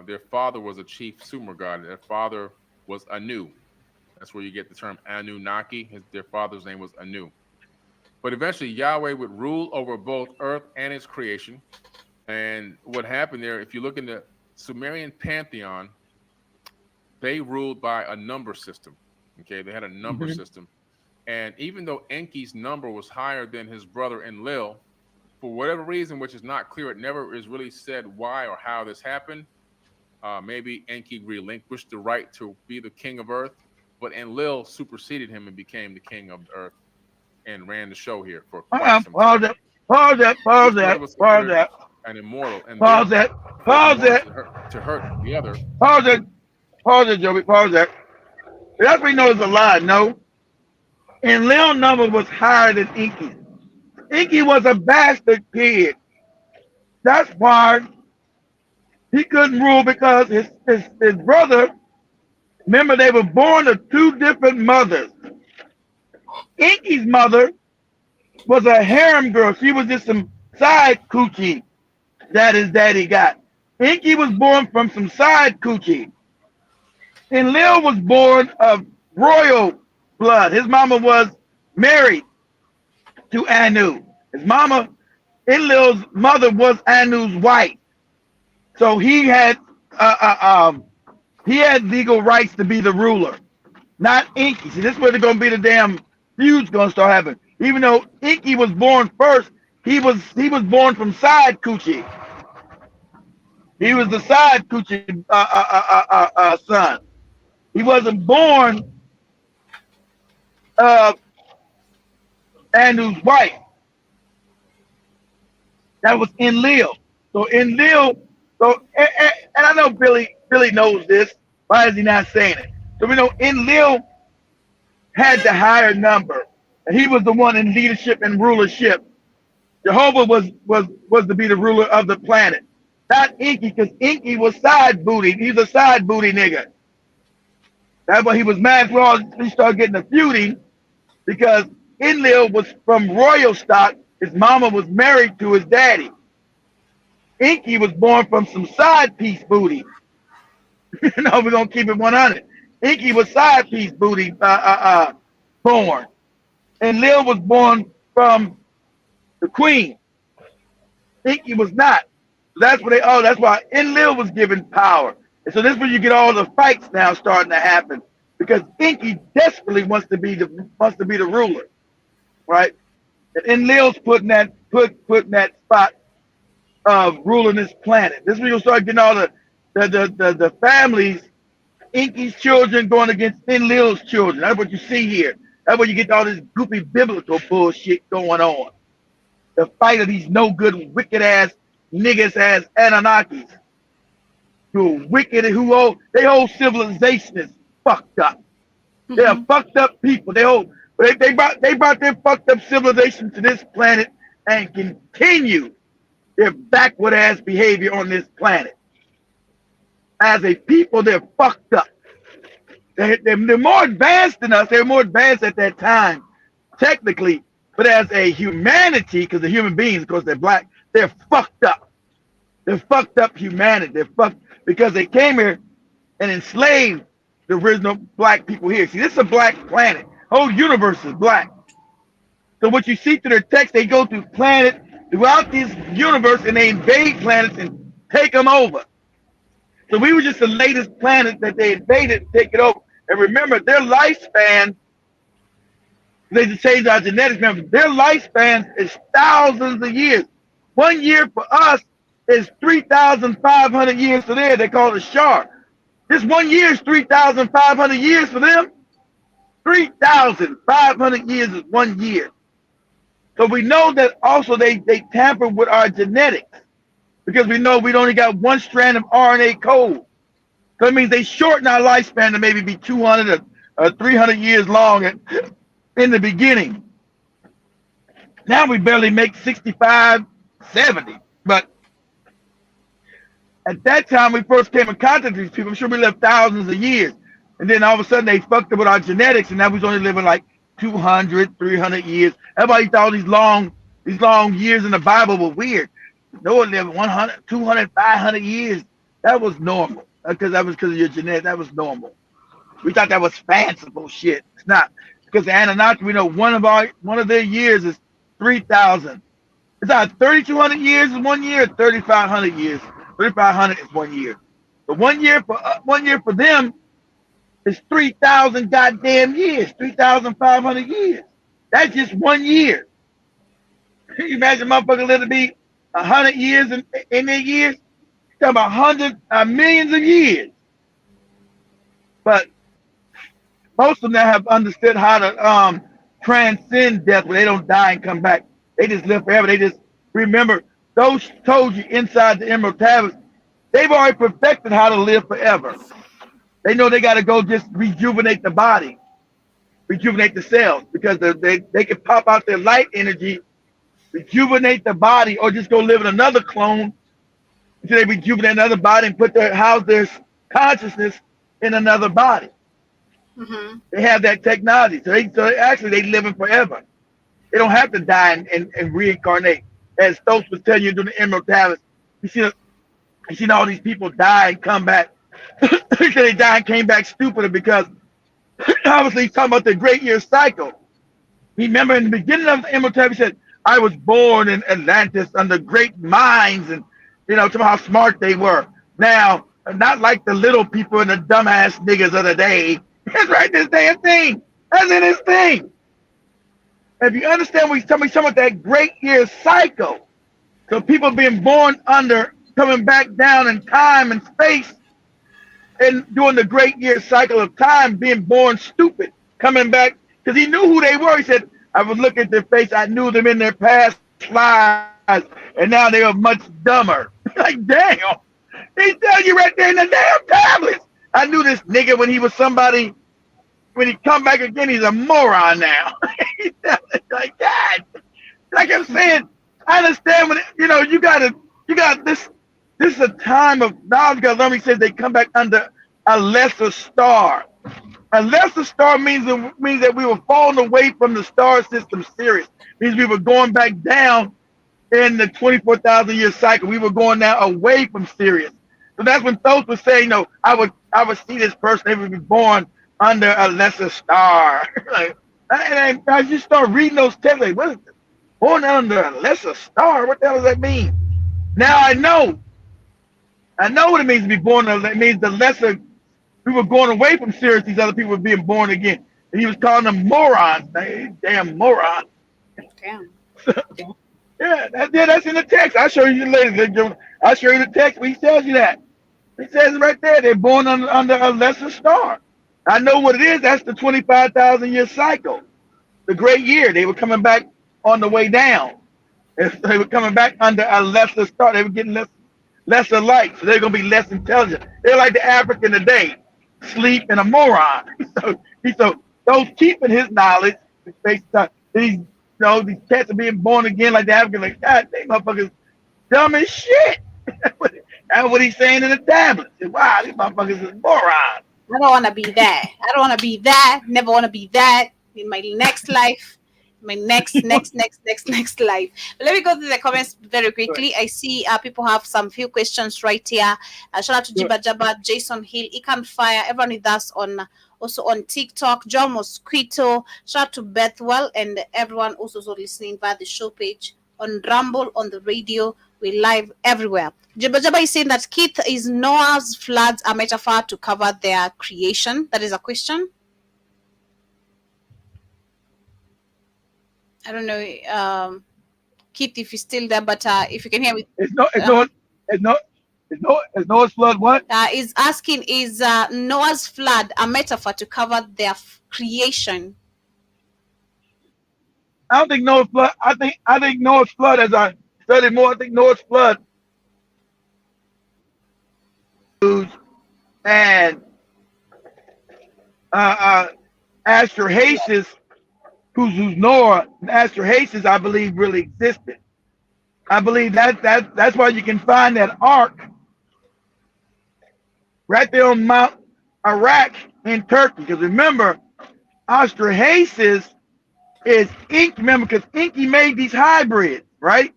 Their father was a chief sumer god. Their father was Anu. That's where you get the term Annunaki. Their father's name was Anu. But eventually Yahweh would rule over both earth and its creation. And what happened there, if you look in the Sumerian pantheon, they ruled by a number system. Okay, they had a number system. And even though Enki's number was higher than his brother Enlil, for whatever reason, which is not clear, it never is really said why or how this happened. Maybe Enki relinquished the right to be the king of earth, but Enlil superseded him and became the king of earth and ran the show here for quite some time. Pause that. An immortal. And pause that. To hurt the other. Pause it, Joey. Pause that. That's what he knows a lie. No. Enlil's number was higher than Inky. Inky was a bastard kid. That's why he couldn't rule, because his brother, remember, they were born of two different mothers. Inky's mother was a harem girl. She was just some side coochie that his daddy got. Inky was born from some side coochie. Enlil was born of royal blood. His mama was married to Anu. His mama, Enlil's mother, was Anu's wife. So he had legal rights to be the ruler, not Inky. See, this is where they're gonna be the damn feud's gonna start happening. Even though Inky was born first, he was born from side coochie. He was the side coochie son. He wasn't born Anu's wife. That was Enlil. So Enlil. So and I know Billy knows this. Why is he not saying it? So we know Enlil had the higher number, and he was the one in leadership and rulership. Jehovah was to be the ruler of the planet, not Inky, because Inky was side booty. He's a side booty nigga. That's why he was mad. He started getting a feuding, because Enlil was from royal stock. His mama was married to his daddy. Inky was born from some side piece booty. No, we're gonna keep it 100. Inky was side piece booty born. Enlil was born from the queen. Inky was not. That's why Enlil was given power. And so this is where you get all the fights now starting to happen. because Inky desperately wants to be the ruler, right? And Enlil's put in that spot of ruling this planet. This is when you'll start getting all the families, Inky's children going against Enlil's children. That's what you see here. That's where you get all this goofy biblical bullshit going on. The fight of these no good, wicked ass niggas as Annunakis, who are wicked, they whole civilization is fucked up. They are fucked up people. They brought their fucked up civilization to this planet and continue their backward ass behavior on this planet. As a people, they're fucked up. They're more advanced than us. They were more advanced at that time, technically. But as a humanity, because they're human beings, of course they're black, they're fucked up. They're fucked up humanity. They're fucked because they came here and enslaved the original black people here. See, this is a black planet. Whole universe is black. So what you see through their text, they go throughout this universe, and they invade planets and take them over. So we were just the latest planet that they invaded, take it over. And remember, their lifespan, they just changed our genetics. Remember, their lifespan is thousands of years. 1 year for us is 3,500 years for them. They call it a shar. This 1 year is 3,500 years for them. 3,500 years is 1 year. So we know that also they tampered with our genetics, because we know we only got one strand of RNA code. So it means they shorten our lifespan to maybe be 200 or 300 years long in the beginning. Now we barely make 65, 70. But at that time, we first came in contact with these people. I'm sure we lived thousands of years. And then all of a sudden, they fucked up with our genetics, and now we're only living like 200, 300 years. Everybody thought these long years in the Bible were weird. Noah lived 100, 200, 500 years. That was normal. Because of your genetics. That was normal. We thought that was fanciful shit. It's not. Because the Anunnaki, we know one of their years is 3,000. It's not 3,200 years is 1 year, 3,500 years. 3,500 is 1 year. But 1 year for them is 3,000 goddamn years. 3,500 years. That's just 1 year. Can you imagine motherfucker living to be 100 years in their years? Talking about millions of years. But most of them have understood how to transcend death, where they don't die and come back. They just live forever. They just remember those told you inside the Emerald Tablets. They've already perfected how to live forever. They know they got to go just rejuvenate the body, rejuvenate the cells, because they can pop out their light energy, rejuvenate the body, or just go live in another clone until they rejuvenate another body and house their consciousness in another body. Mm-hmm. They have that technology. So they living forever. They don't have to die and reincarnate. As Stokes was telling you during the Emerald Tablets, you seen all these people die and come back. They died and came back stupider because obviously he's talking about the great year cycle. Remember in the beginning of the Emerald Tablet, he said, I was born in Atlantis under great minds, and talking about how smart they were. Now, not like the little people and the dumbass niggas of the day. That's right, this damn thing. That's in his thing. If you understand what he's talking about, that great year cycle. So people being born under, coming back down in time and space, and doing the great year cycle of time, being born stupid, coming back, because he knew who they were. He said, I would look at their face, I knew them in their past lives, and now they are much dumber. Like, damn. He tell you right there in the damn tablets. I knew this nigga when he was somebody, when he come back again, he's a moron now. Like, God. Like I'm saying, I understand when, you got this is a time of knowledge, because Lummy says they come back under a lesser star. A lesser star means that we were falling away from the star system Sirius. Means we were going back down in the 24,000 year cycle. We were going now away from Sirius. So that's when Thoth was saying, I would see this person, they would be born under a lesser star. and I just start reading those texts, like, what is this? Born under a lesser star? What the hell does that mean? Now I know what it means to be born under. It means the lesser we were going away from Sirius. These other people were being born again. And he was calling them morons. Damn morons. Damn. Yeah, that's in the text. I'll show you later. I'll show you the text where he tells you that. He says it right there. They're born under a lesser star. I know what it is. That's the 25,000 year cycle. The great year. They were coming back on the way down. They were coming back under a lesser star. They were getting lesser light. So they're going to be less intelligent. They're like the African today. Sleep and a moron. So those keeping his knowledge, these cats are being born again like the African. Like, God, they motherfuckers dumb as shit. That's what he's saying in the tablets. Wow, these motherfuckers is morons. I don't want to be that. I don't want to be that. Never want to be that in my next life. My next life. But let me go through the comments very quickly. I see people have some few questions right here. Shout out to Jiba Jabba, Jason Hill, Ikan Fire, everyone with us also on TikTok, John Mosquito. Shout out to Bethwell and everyone also listening via the show page on Rumble, on the radio. We're live everywhere. Jiba Jabba is saying that Keith is Noah's floods a metaphor to cover their creation. That is a question. I don't know, Keith, if you're still there, but if you can hear me. It's Noah's flood what? Is asking, is Noah's flood a metaphor to cover their creation? I don't think Noah's flood. I think Noah's flood, as I studied more, I think Noah's flood and Astrohasis, who's Noah, and Astrohasis, I believe really existed. I believe that's why you can find that ark right there on Mount Iraq in Turkey. Because remember, Astrohasis is Inky. Remember, because Inky made these hybrids, right?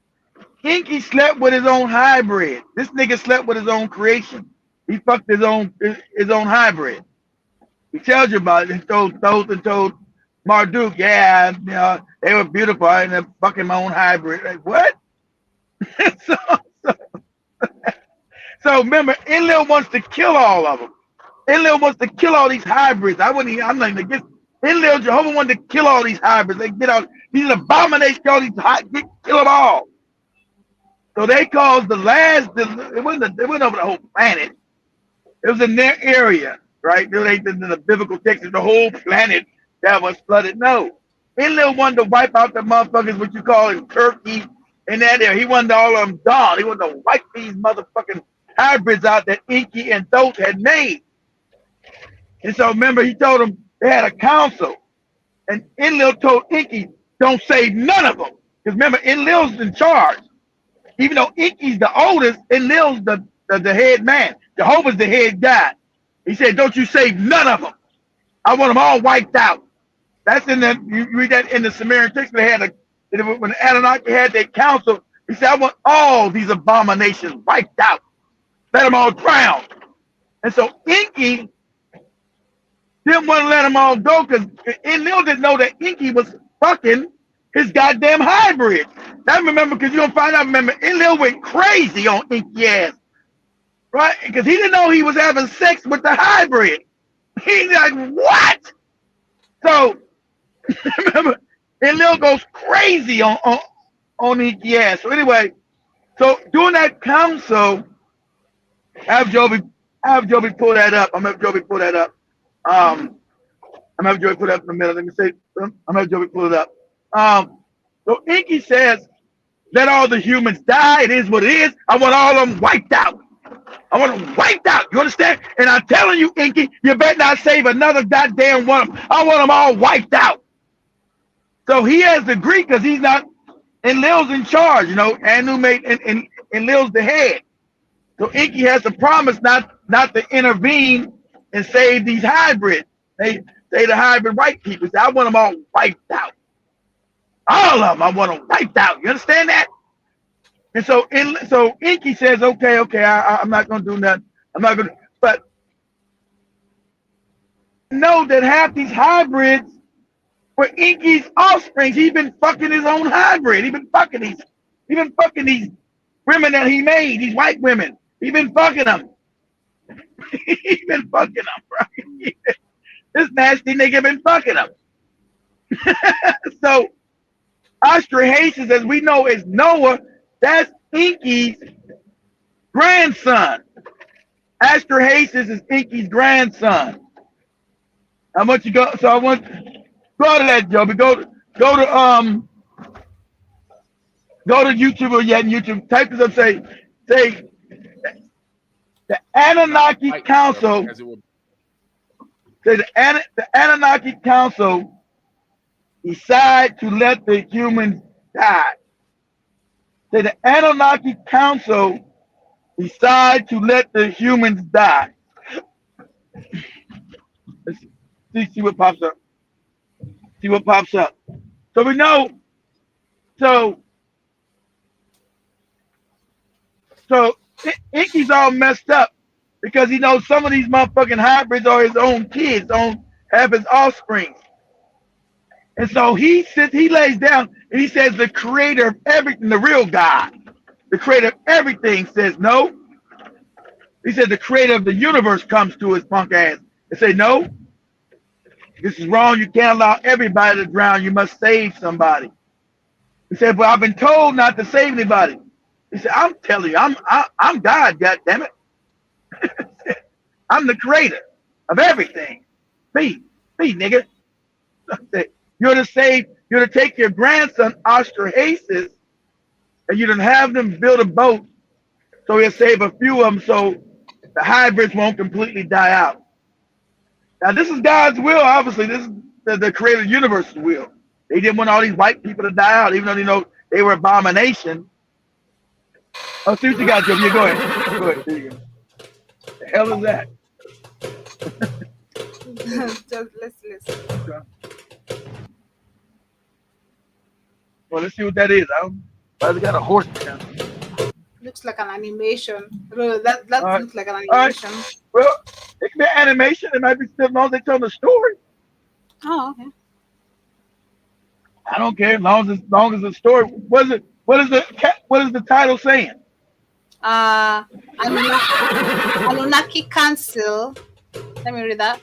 Inky slept with his own hybrid. This nigga slept with his own creation. He fucked his own hybrid. He tells you about it. He told Marduk, yeah, they were beautiful, and they're fucking my own hybrid. Like, what? So remember, Enlil wants to kill all of them. Enlil wants to kill all these hybrids. I'm like, Enlil, Jehovah wanted to kill all these hybrids. They get out these abominations, all these kill them all. So they caused it wasn't over the whole planet. It was in their area, right? In the biblical text, the whole planet that was flooded. No. Enlil wanted to wipe out the motherfuckers, what you call in Turkey, in that area. He wanted all of them gone. He wanted to wipe these motherfucking hybrids out that Inky and Thoth had made. And so remember, he told them they had a council. And Enlil told Inky, don't save none of them. Because remember, Enlil's in charge. Even though Inky's the oldest, Enlil's the head man. Jehovah's the head guy. He said, don't you save none of them. I want them all wiped out. That's you read that in the Sumerian text. They had when Annunaki had their council, he said, I want all these abominations wiped out. Let them all drown. And so Inky didn't want to let them all go because Enlil didn't know that Inky was fucking his goddamn hybrid. I remember, because you're going to find out, remember, Enlil went crazy on Inky ass. Right? Because he didn't know he was having sex with the hybrid. He's like, what? So, remember, Enlil goes crazy on Inky ass. So anyway, so during that council, have Joby pull that up. I'm gonna have Joby pull that up. I'm gonna have Joby pull that up in a minute. Let me say, I'm gonna have Joby pull it up. So Inky says, let all the humans die. It is what it is. I want all of them wiped out. I want them wiped out. You understand? And I'm telling you, Inky, you better not save another goddamn one of them. I want them all wiped out. So he has to agree because he's not, Enlil's in charge, Anu made, and Enlil's the head. So Inky has to promise not to intervene and save these hybrids. They the hybrid white people. Say, I want them all wiped out. All of them, I want them wiped out. You understand that? And so Inky says, okay, I'm not going to do nothing. I'm not going to, but know that half these hybrids were Inky's offspring. He's been fucking his own hybrid. He's been fucking these women that he made, these white women. He's been fucking them. He been fucking them, right? This nasty nigga been fucking them. So Australasians, as we know, is Noah. That's Inky's grandson. Australasians is Inky's grandson. I want you go. So I want go to that, Joby. Go to YouTube or YouTube. Type this up. Say the Annunaki Council. Say the Annunaki Council decide to let the humans die. Say the Annunaki Council decide to let the humans die. Let's see what pops up. See what pops up. So we know. So Inky's all messed up because he knows some of these motherfucking hybrids are his own kids, have his offspring. And so he lays down and he says the creator of everything, the real God, the creator of everything says no. He said the creator of the universe comes to his punk ass and say, no, this is wrong. You can't allow everybody to drown. You must save somebody. He said, but I've been told not to save anybody. He said, I'm telling you, I'm God, goddammit. I'm the creator of everything. Me, nigga. You're to take your grandson, Australasius, and you're to have them build a boat so he'll save a few of them so the hybrids won't completely die out. Now, this is God's will, obviously. This is the creator of the universe's will. They didn't want all these white people to die out, even though they know they were abomination. Oh, see what you got, Joe. Yeah, go ahead. Go ahead. There you go. The hell is that? Just let's listen. Okay. Well, let's see what that is. I got a horse down. Looks like an animation. That looks like an animation. Right. Well, it can be an animation. It might be still as long as they tell the story. Oh, okay. I don't care as long as the story. What is the title saying? Annunaki Council. Let me read that.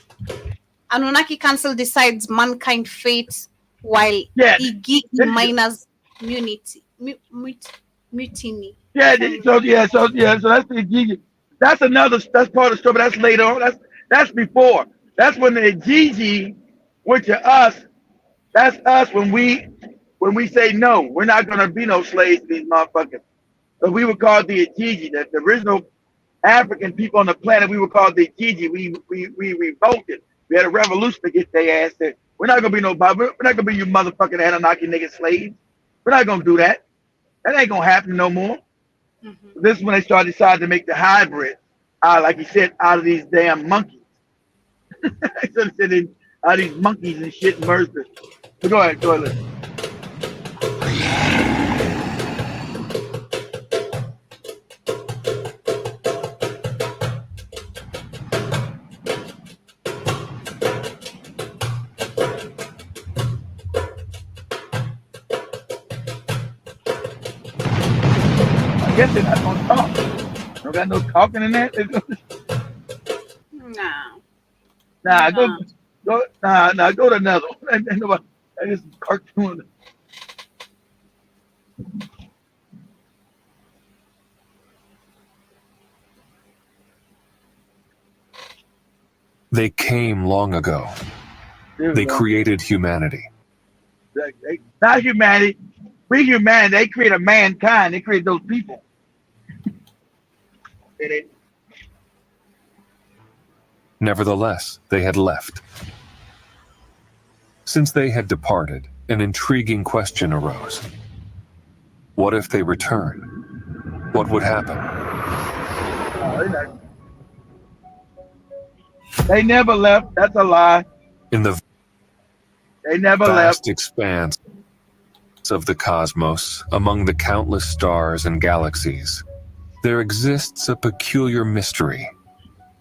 Annunaki Council decides mankind fate while Igigi miners mutiny. Yeah. So that's the Igigi. That's part of the story, but that's later on. That's before. That's when the Igigi, which are us. That's us when we say no, we're not gonna be no slaves to these motherfuckers. So we were called the Igigi, the original African people on the planet. We were called the Igigi. We revolted. We had a revolution to get their ass there. We're not gonna be we're not gonna be you motherfucking Anunnaki nigga slaves. We're not gonna do that. That ain't gonna happen no more. Mm-hmm. This is when they started deciding to make the hybrid, like he said, out of these damn monkeys. So they said out of these monkeys and shit and merged it. So go ahead, listen. I guess they're not gonna talk. Don't got no talking in that. No. Nah, go to another one. I just cartoon. They came long ago. They created humanity. Not humanity. We humanity. They created mankind. They created those people. Nevertheless, they had left. Since they had departed, an intriguing question arose. What if they return? What would happen? They never left. That's a lie. In the they never vast left. expanse of the cosmos, among the countless stars and galaxies, there exists a peculiar mystery,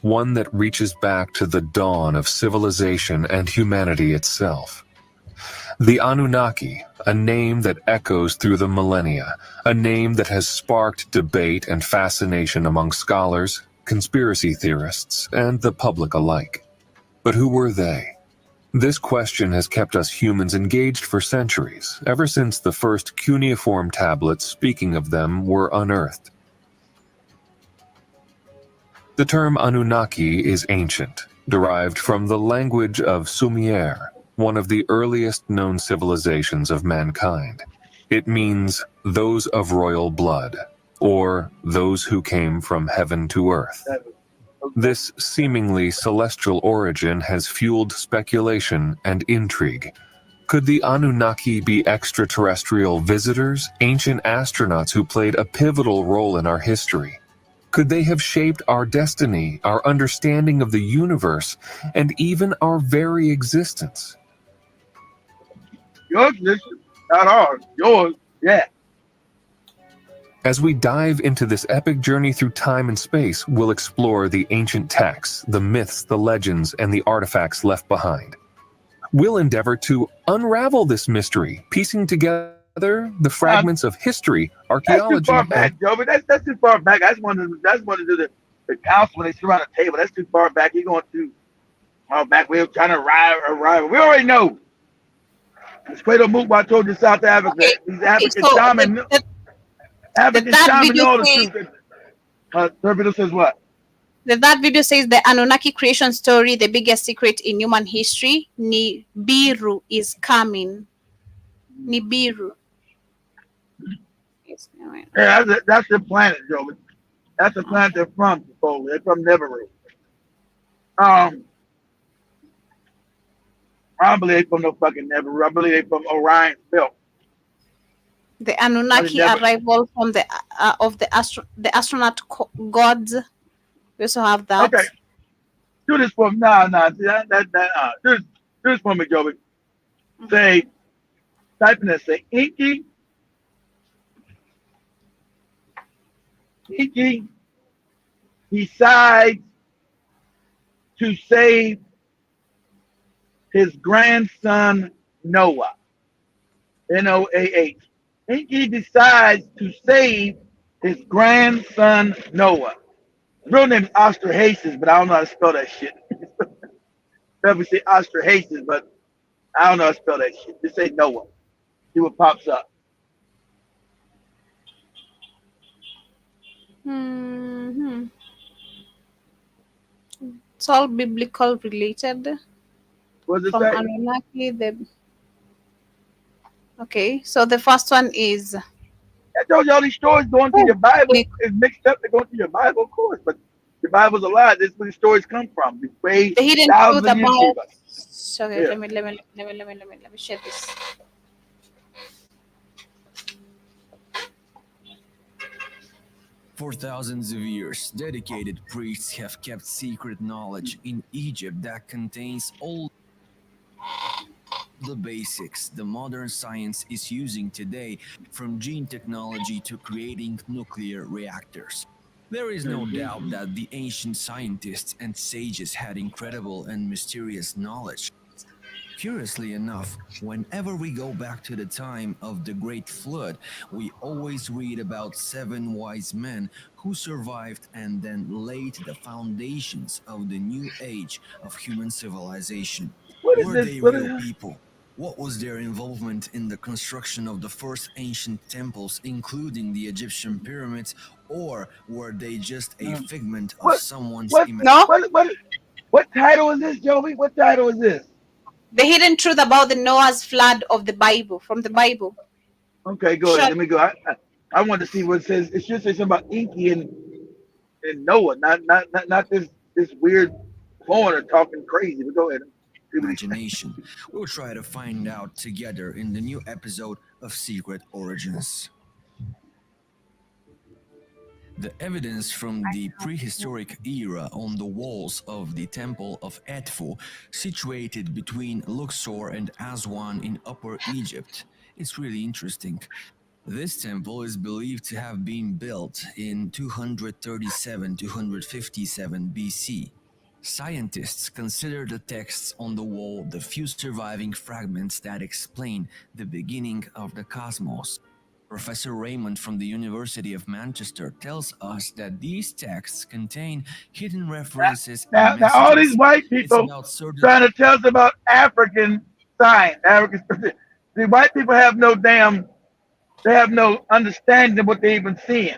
one that reaches back to the dawn of civilization and humanity itself. The Anunnaki, a name that echoes through the millennia, a name that has sparked debate and fascination among scholars, conspiracy theorists, and the public alike. But who were they? This question has kept us humans engaged for centuries, ever since the first cuneiform tablets speaking of them were unearthed. The term Anunnaki is ancient, derived from the language of Sumer, one of the earliest known civilizations of mankind. It means those of royal blood, or those who came from heaven to earth. This seemingly celestial origin has fueled speculation and intrigue. Could the Anunnaki be extraterrestrial visitors, ancient astronauts who played a pivotal role in our history? Could they have shaped our destiny, our understanding of the universe, and even our very existence? Your existence, not ours. Yours, yeah. As we dive into this epic journey through time and space, we'll explore the ancient texts, the myths, the legends, and the artifacts left behind. We'll endeavor to unravel this mystery, piecing together the fragments of history, archaeology. That's too far back, Joe. But that's too far back. I just wanted to do the council when they sit around the table. That's too far back. You're going too far back. We're trying to arrive. We already know. It's Credo Mook, I told you, South Africa. Okay. These African shaman. African shaman know all the truth. Third video says what? That video says the Anunnaki creation story, the biggest secret in human history. Nibiru is coming. Nibiru. Yeah, that's the planet, Joe. That's the planet they're from, supposedly. They're from Nibiru. I don't believe they're from no fucking Nibiru. I believe they're from Orion's belt. The Anunnaki arrival from the astronaut gods. We also have that. Okay. Do this for me. Do this for me, Joey. Say, type in there, say, Inky, decides to save his grandson Noah. Noah. Inky decides to save his grandson Noah. His real name is Osterhasis, but I don't know how to spell that shit. Probably say Osterhasis, but I don't know how to spell that shit. Just say Noah. See what pops up. Mm-hmm. It's all biblical related. What does it From say? Anunnaki, okay, so the first one is. I told you all these stories going through your Bible is mixed up. They're going through your Bible, of course, but your Bible's a lie. This is where the stories come from. The hidden truth about. Okay, Yeah. let me share this. For thousands of years, dedicated priests have kept secret knowledge in Egypt that contains all the basics the modern science is using today, from gene technology to creating nuclear reactors. There is no doubt that the ancient scientists and sages had incredible and mysterious knowledge. Curiously enough, whenever we go back to the time of the Great Flood, we always read about 7 wise men who survived and then laid the foundations of the new age of human civilization. Were they real people? What was their involvement in the construction of the first ancient temples, including the Egyptian pyramids, or were they just a figment of someone's imagination? What title is this, Joey? What title is this? The hidden truth about the Noah's flood of the Bible, from the Bible. Okay, go ahead. Let me go. I want to see what it says. It should say something about Inky and Noah, not this weird foreigner talking crazy. But go ahead. Imagination. We'll try to find out together in the new episode of Secret Origins. The evidence from the prehistoric era on the walls of the Temple of Edfu, situated between Luxor and Aswan in Upper Egypt, is really interesting. This temple is believed to have been built in 237-257 BC. Scientists consider the texts on the wall the few surviving fragments that explain the beginning of the cosmos. Professor Raymond from the University of Manchester tells us that these texts contain hidden references and Now all these messages. white It's people about certain trying to tell us about African science. African, the white people have no damn, they have no understanding of what they even seeing.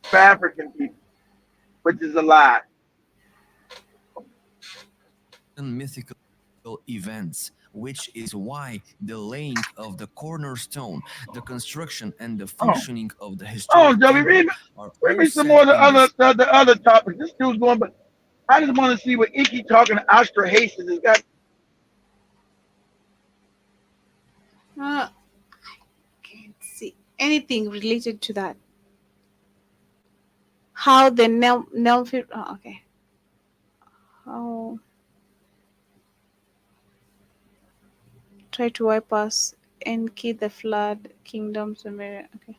For African people, which is a lie. mythical events, which is why the laying of the cornerstone, the construction, and the Oh, functioning of the oh, historic Joey, temple are read all me some set more of in this. the other topics. This dude's going, but I just want to see what Iki talking to Australasians has got. I can't see anything related to that. How the oh, okay. How try to wipe us and kill the flood kingdoms and okay.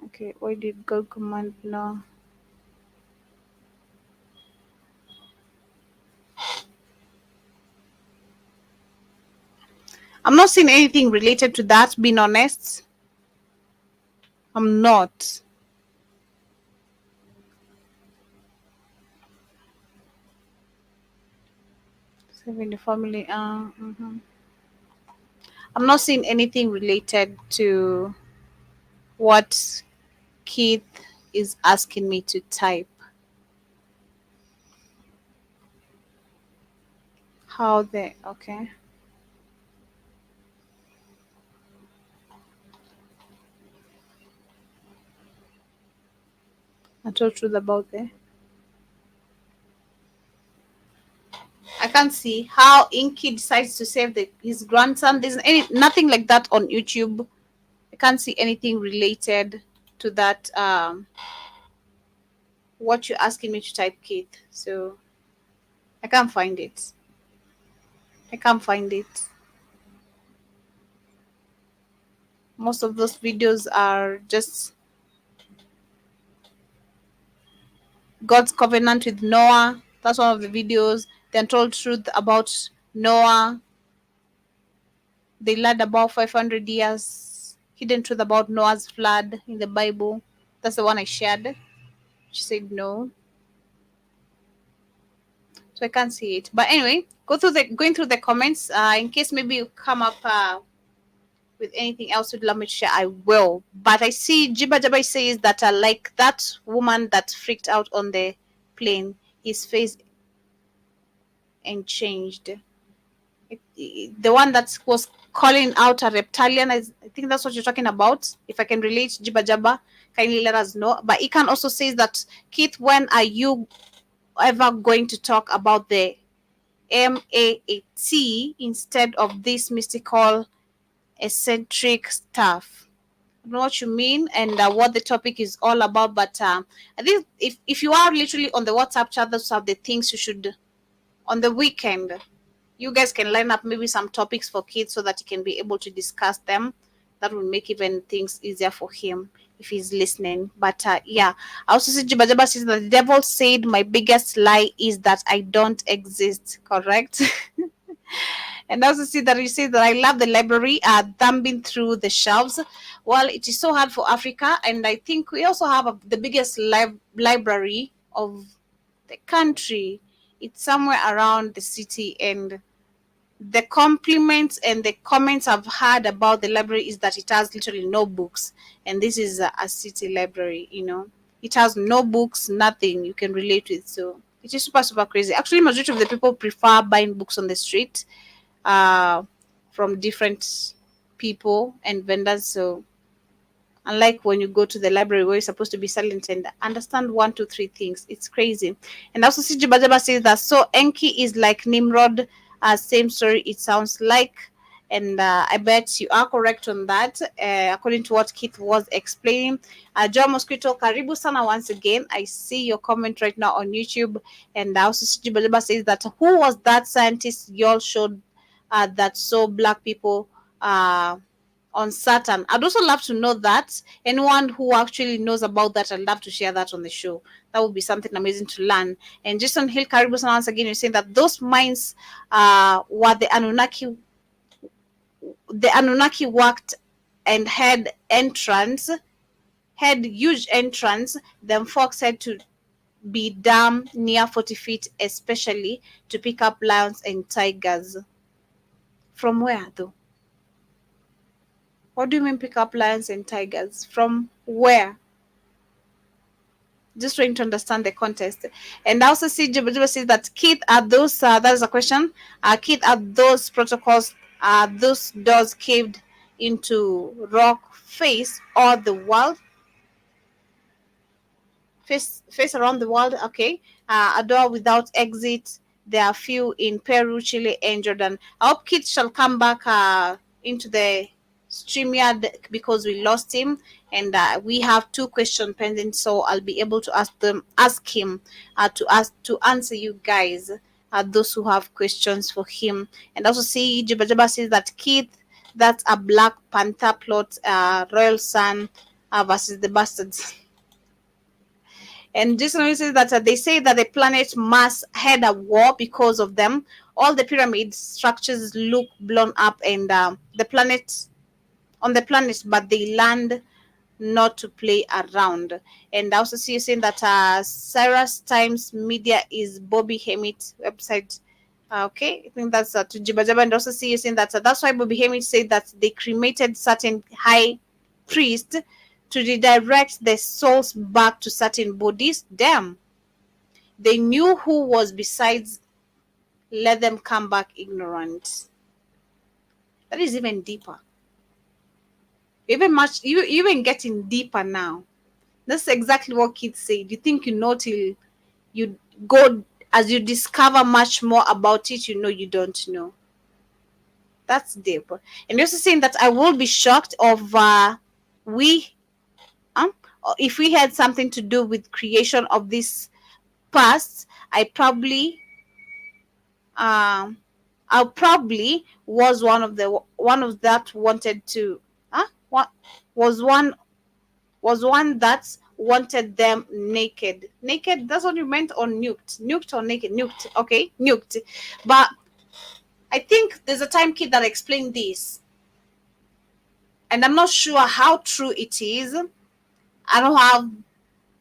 Okay, why did God command no? I'm not seeing anything related to that, being honest. I'm not. Saving the family. I'm not seeing anything related to what Keith is asking me to type. How the okay. I told truth about the. I can't see how Inky decides to save his grandson. There's nothing like that on YouTube. I can't see anything related to that. What you're asking me to type, Keith. So I can't find it. I can't find it. Most of those videos are just God's covenant with Noah. That's one of the videos. The untold truth about Noah. They learned about 500 years. Hidden truth about Noah's flood in the Bible. That's the one I shared. She said no. So I can't see it. But anyway, going through the comments. In case maybe you come up with anything else you'd love me to share, I will. But I see Jiba Jaba says that like that woman that freaked out on the plane, his face and changed. The one that was calling out a reptilian, I think that's what you're talking about. If I can relate, Jiba Jaba, kindly let us know. But Ikan also says that, Keith, when are you ever going to talk about the MAAT instead of this mystical, eccentric stuff? I don't know what you mean and what the topic is all about, but I think if you are literally on the WhatsApp chat, those are the things you should, on the weekend, you guys can line up maybe some topics for kids so that he can be able to discuss them. That will make even things easier for him if he's listening. But yeah, I also see Jiba Jaba says that the devil said my biggest lie is that I don't exist. Correct. And also see that you say that I love the library, thumbing through the shelves. Well, it is so hard for Africa, and I think we also have the biggest library of the country. It's somewhere around the city, and the compliments and the comments I've heard about the library is that it has literally no books, and this is a city library. It has no books, nothing you can relate with. So it is super super crazy. Actually, majority of the people prefer buying books on the street, uh, from different people and vendors. So unlike when you go to the library where you're supposed to be silent and understand one, two, three things, it's crazy. And also, CJ Bajaba says that so Enki is like Nimrod, same story. It sounds like, and I bet you are correct on that, according to what Keith was explaining. Joe Mosquito, karibu sana once again. I see your comment right now on YouTube, and also CJ Bajaba says that who was that scientist y'all showed that saw black people? on Saturn. I'd also love to know that. Anyone who actually knows about that, I'd love to share that on the show. That would be something amazing to learn. And Jason Hill Karibu once again, you're saying that those mines were the Anunnaki worked and had huge entrance. Then folks had to be damn near 40 feet, especially to pick up lions and tigers. From where though? What do you mean pick up lions and tigers? From where? Just trying to understand the context. And I also see Juba says that Keith, are those that is a question. Keith, are those protocols, those doors caved into rock face or the world? Face around the world, okay. A door without exit. There are few in Peru, Chile, and Jordan. I hope Kit shall come back into the StreamYard because we lost him, and we have two questions pending, so I'll be able to ask him to answer you guys, those who have questions for him. And also see Jibba says that Kit, that's a Black Panther plot, Royal Sun versus the Bastards. And Jason says that they say that the planet Mars had a war because of them. All the pyramid structures look blown up, and the planet, but they land not to play around. And I also see you saying that Cyrus Times Media is Bobby Hemmitt's website. Okay, I think that's to Jibba. And also see you saying that that's why Bobby Hemmitt said that they cremated certain high priest to redirect the souls back to certain bodies. Damn. They knew who was besides, let them come back ignorant. That is even deeper. You even getting deeper now. That's exactly what kids say. You think you know till you go, as you discover much more about it, you know you don't know. That's deep. And also saying that I will be shocked if we had something to do with creation of this past. I probably was one of that wanted to what was one that wanted them naked. That's what you meant, or nuked or naked. Nuked. But I think there's a time kid that explained this, and I'm not sure how true it is. I don't have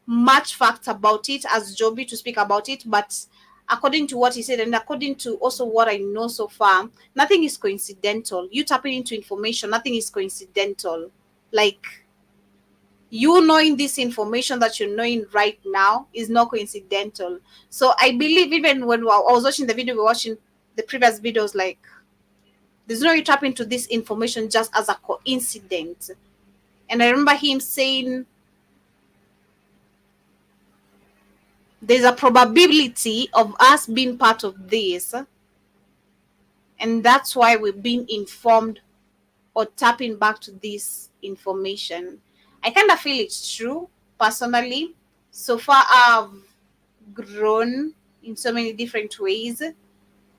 much facts about it as Joby to speak about it, but according to what he said, and according to also what I know so far, nothing is coincidental. You tapping into information, nothing is coincidental. Like, you knowing this information that you're knowing right now is not coincidental. So I believe even when I was watching the video, we were watching the previous videos, like, there's no you tap into this information just as a coincidence. And I remember him saying there's a probability of us being part of this, and that's why we've been informed or tapping back to this information. I kind of feel it's true personally. So far I've grown in so many different ways.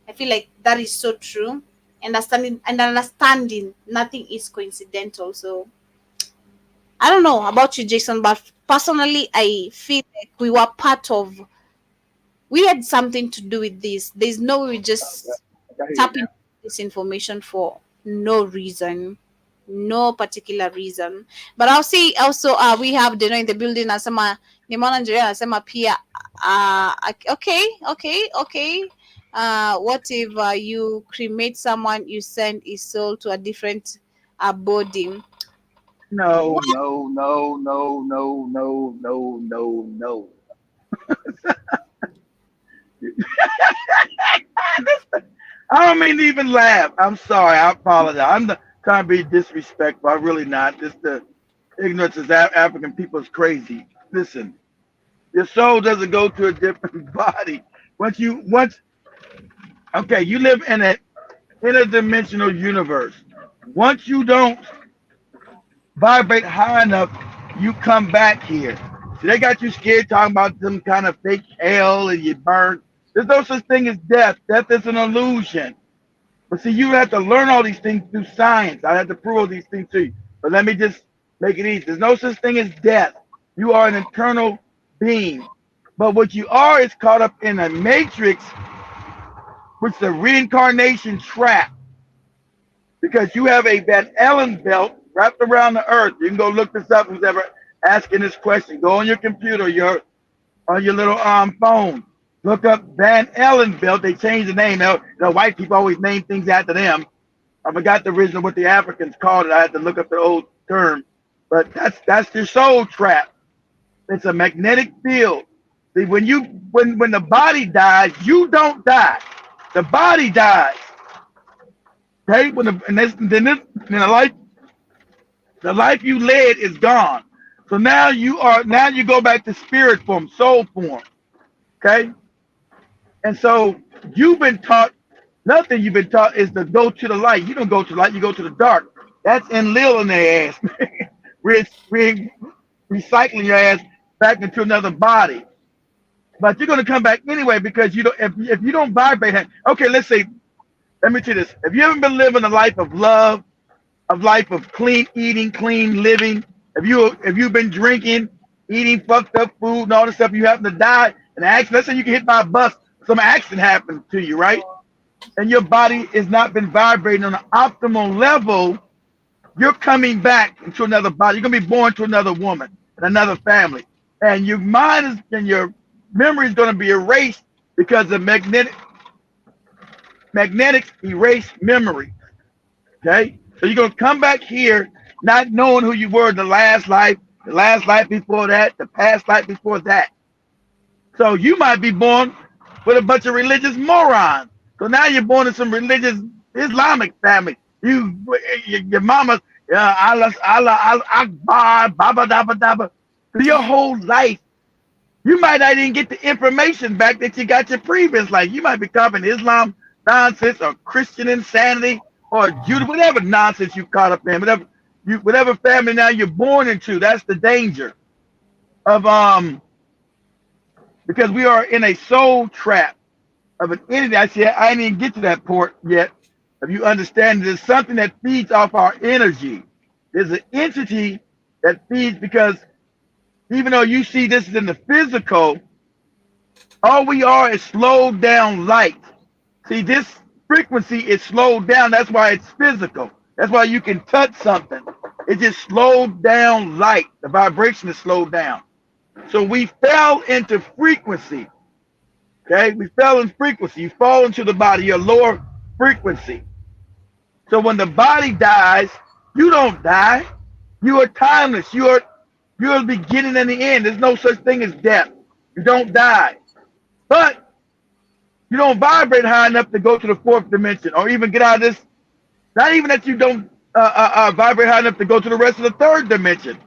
I feel like that is so true. Understanding nothing is coincidental. So I don't know about you, Jason, but personally I feel like we had something to do with this. There's no way we just tap into this information for no reason, no particular reason. But I'll see also we have Deno in the building. Asema Nimona Nigeria asema pia okay. What if you cremate someone, you send his soul to a different body? No. I don't mean to even laugh. I'm sorry. I apologize. I'm not trying to be disrespectful. I'm really not. Just the ignorance of African people is crazy. Listen, your soul doesn't go to a different body. You live in an interdimensional universe. Once you don't vibrate high enough, you come back here. So they got you scared talking about some kind of fake hell and you burn. There's no such thing as death. Death is an illusion, But see, you have to learn all these things through science. I have to prove all these things to you. But let me just make it easy. There's no such thing as death. You are an eternal being. But what you are is caught up in a matrix, which is a reincarnation trap. Because you have a Van Allen belt wrapped around the earth. You can go look this up. Who's ever asking this question? Go on your computer, on your little phone. Look up Van Allen belt. They changed the name. White people always name things after them. I forgot the original what the Africans called it. I had to look up the old term. But that's your soul trap. It's a magnetic field. See, when the body dies, you don't die. The body dies. Okay? The life you led is gone. So now you go back to spirit form, soul form. Okay? And so you've been taught, nothing you've been taught is to go to the light. You don't go to the light, you go to the dark. That's enliling their ass. Recycling your ass back into another body. But you're going to come back anyway because you don't. If you don't vibrate, okay. Let me tell you this: if you haven't been living a life of love, a life of clean eating, clean living, if you've been drinking, eating fucked up food, and all this stuff, you happen to die in an accident. Let's say you get hit by a bus, some accident happened to you, right? And your body has not been vibrating on an optimal level. You're coming back into another body. You're gonna be born to another woman and another family, and your mind and your memory is going to be erased because the magnetics erase memory. Okay, so you're going to come back here not knowing who you were in the last life before that, the past life before that. So you might be born with a bunch of religious morons. So now you're born in some religious Islamic family. Your mama, Allah, Akbar, Baba, Daba, Daba. For your whole life, you might not even get the information back that you got your previous life. You might be caught in Islam nonsense or Christian insanity or Judah, whatever nonsense you caught up in, whatever family now you're born into. That's the danger of because we are in a soul trap of an entity. I didn't even get to that part yet. If you understand, there's something that feeds off our energy. There's an entity that feeds because even though you see this is in the physical, all we are is slowed down light. See, this frequency is slowed down. That's why it's physical. That's why you can touch something. It just slowed down light. The vibration is slowed down. So we fell into frequency. Okay, we fell in frequency. You fall into the body, your lower frequency. So when the body dies, you don't die. You are timeless. You're the beginning and the end. There's no such thing as death. You don't die. But you don't vibrate high enough to go to the fourth dimension or even get out of this. Not even that you don't vibrate high enough to go to the rest of the third dimension.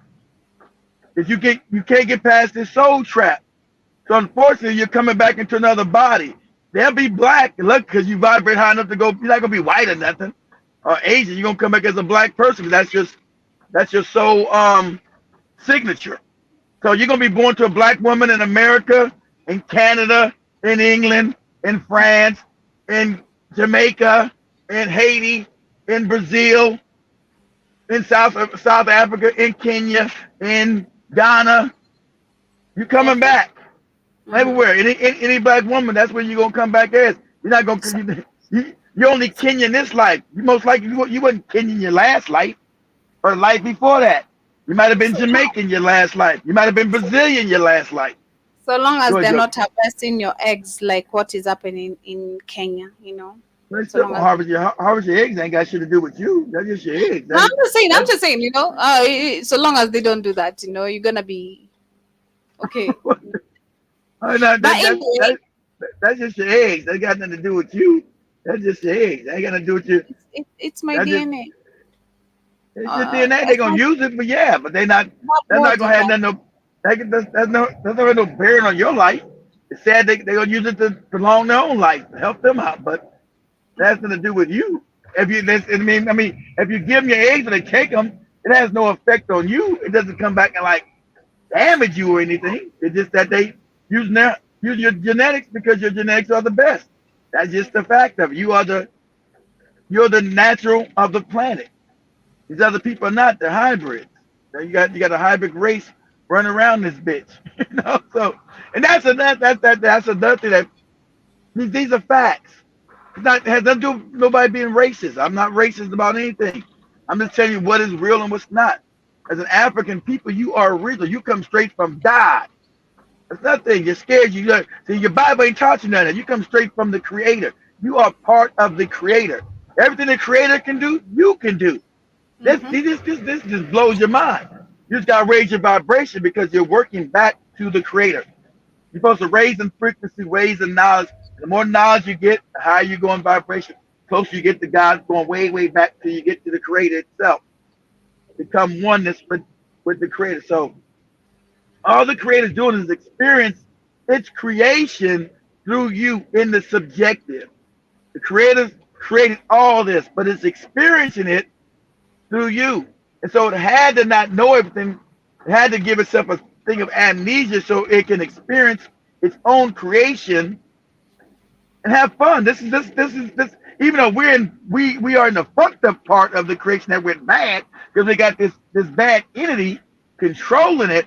Because you can't get past this soul trap. So unfortunately, you're coming back into another body. They'll be black. Look, because you vibrate high enough to go. You're not gonna be white or nothing. Or Asian. You're gonna come back as a black person. That's your soul signature. So you're gonna be born to a black woman in America, in Canada, in England, in France, in Jamaica, in Haiti, in Brazil, in South Africa, in Kenya, in Ghana. You're coming back everywhere. Any black woman, that's where you're gonna come back as. You're not gonna. You're only Kenyan this life. You most likely you wasn't Kenyan your last life or the life before that. You might have been Jamaican your last life. You might have been Brazilian your last life. So long as they're not harvesting your eggs like what is happening in Kenya, So harvest your eggs ain't got shit to do with you. That's just your eggs. I'm just saying, so long as they don't do that, you're gonna be okay. That's just your eggs. That got nothing to do with you. That's just your eggs. That ain't got nothing to do with you. It's my DNA. It's your DNA. They're gonna use it, but they're not gonna have nothing. There's no bearing on your life. It's sad they're gonna use it to prolong their own life, to help them out, but that has nothing to do with you. If you give them your eggs and they take them, it has no effect on you. It doesn't come back and damage you or anything. It's just that they use your genetics because your genetics are the best. That's just the fact of it. You are You're the natural of the planet. These other people are not. They're hybrids. So you got a hybrid race running around this bitch. So and that's another thing that these are facts. It's not, it has nothing to do with nobody being racist. I'm not racist about anything. I'm just telling you what is real and what's not. As an African people, you are original. You come straight from God. It's nothing. You're scared. See, your Bible ain't taught you none of that. You come straight from the Creator. You are part of the Creator. Everything the Creator can do, you can do. This just blows your mind. You just gotta raise your vibration because you're working back to the Creator. You're supposed to raise in frequency, raise in knowledge. The more knowledge you get, the higher you go in vibration. The closer you get to God, going way, way back till you get to the Creator itself. Become oneness with the Creator. So all the Creator's doing is experience its creation through you in the subjective. The Creator created all this, but it's experiencing it through you. And so it had to not know everything. It had to give itself a thing of amnesia so it can experience its own creation and have fun. This. Even though we are in the fucked up part of the creation that went bad because we got this bad entity controlling it.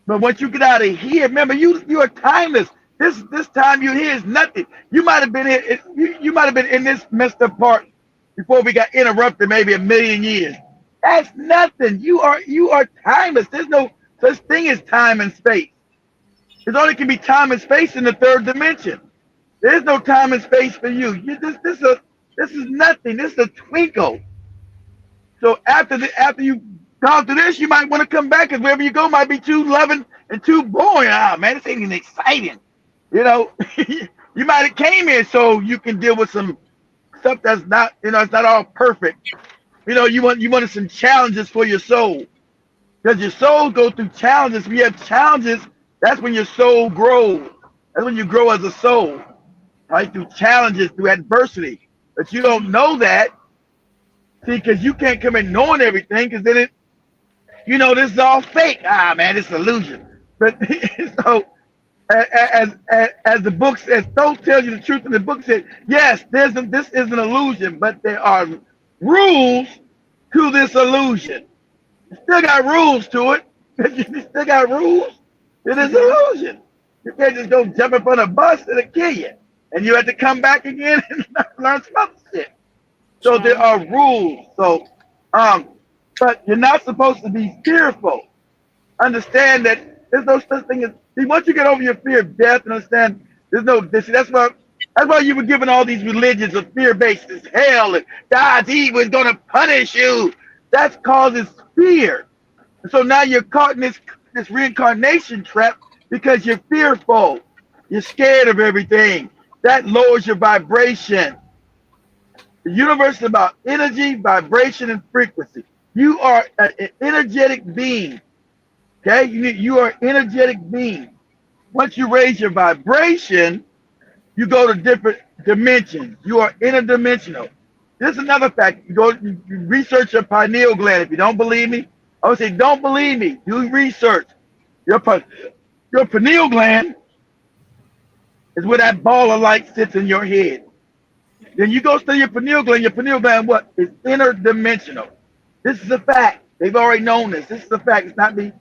But once you get out of here, remember you are timeless. This time you're here is nothing. You might have been here. You might have been in this messed up part before we got interrupted maybe a million years. That's nothing. You are timeless. There's no such thing as time and space. There's only can be time and space in the third dimension. There's no time and space for you. This is nothing. This is a twinkle. So after you've gone through this, you might want to come back because wherever you go might be too loving and too boring. Ah, man, this ain't even exciting. You might have came here so you can deal with some stuff that's not, it's not all perfect. You wanted some challenges for your soul. Because your soul goes through challenges. When you have challenges, that's when your soul grows. That's when you grow as a soul. Right? Through challenges, through adversity. But you don't know that. See, because you can't come in knowing everything, because then this is all fake. Ah, man, it's illusion. But so as the book says, don't tell you the truth. And the book says, yes, this is an illusion, but there are rules to this illusion. You still got rules to it. You still got rules to this illusion. You can't just go jump in front of a bus, it'll kill you. And you have to come back again and learn some other shit. So there are rules. So, but you're not supposed to be fearful. Understand that there's no such thing as, once you get over your fear of death and understand there's no, that's why you were given all these religions of fear-based, as hell, and God's evil is going to punish you. That causes fear. And so now you're caught in this reincarnation trap because you're fearful. You're scared of everything. That lowers your vibration. The universe is about energy, vibration, and frequency. You are an energetic being. Okay? You are an energetic being. Once you raise your vibration, you go to different dimensions. You are interdimensional. This is another fact. You research your pineal gland. If you don't believe me, I would say don't believe me. Do research. Your pineal gland is where that ball of light sits in your head. Then you go study your pineal gland. Your pineal gland, what? Is interdimensional. This is a fact. They've already known this. This is a fact. It's not me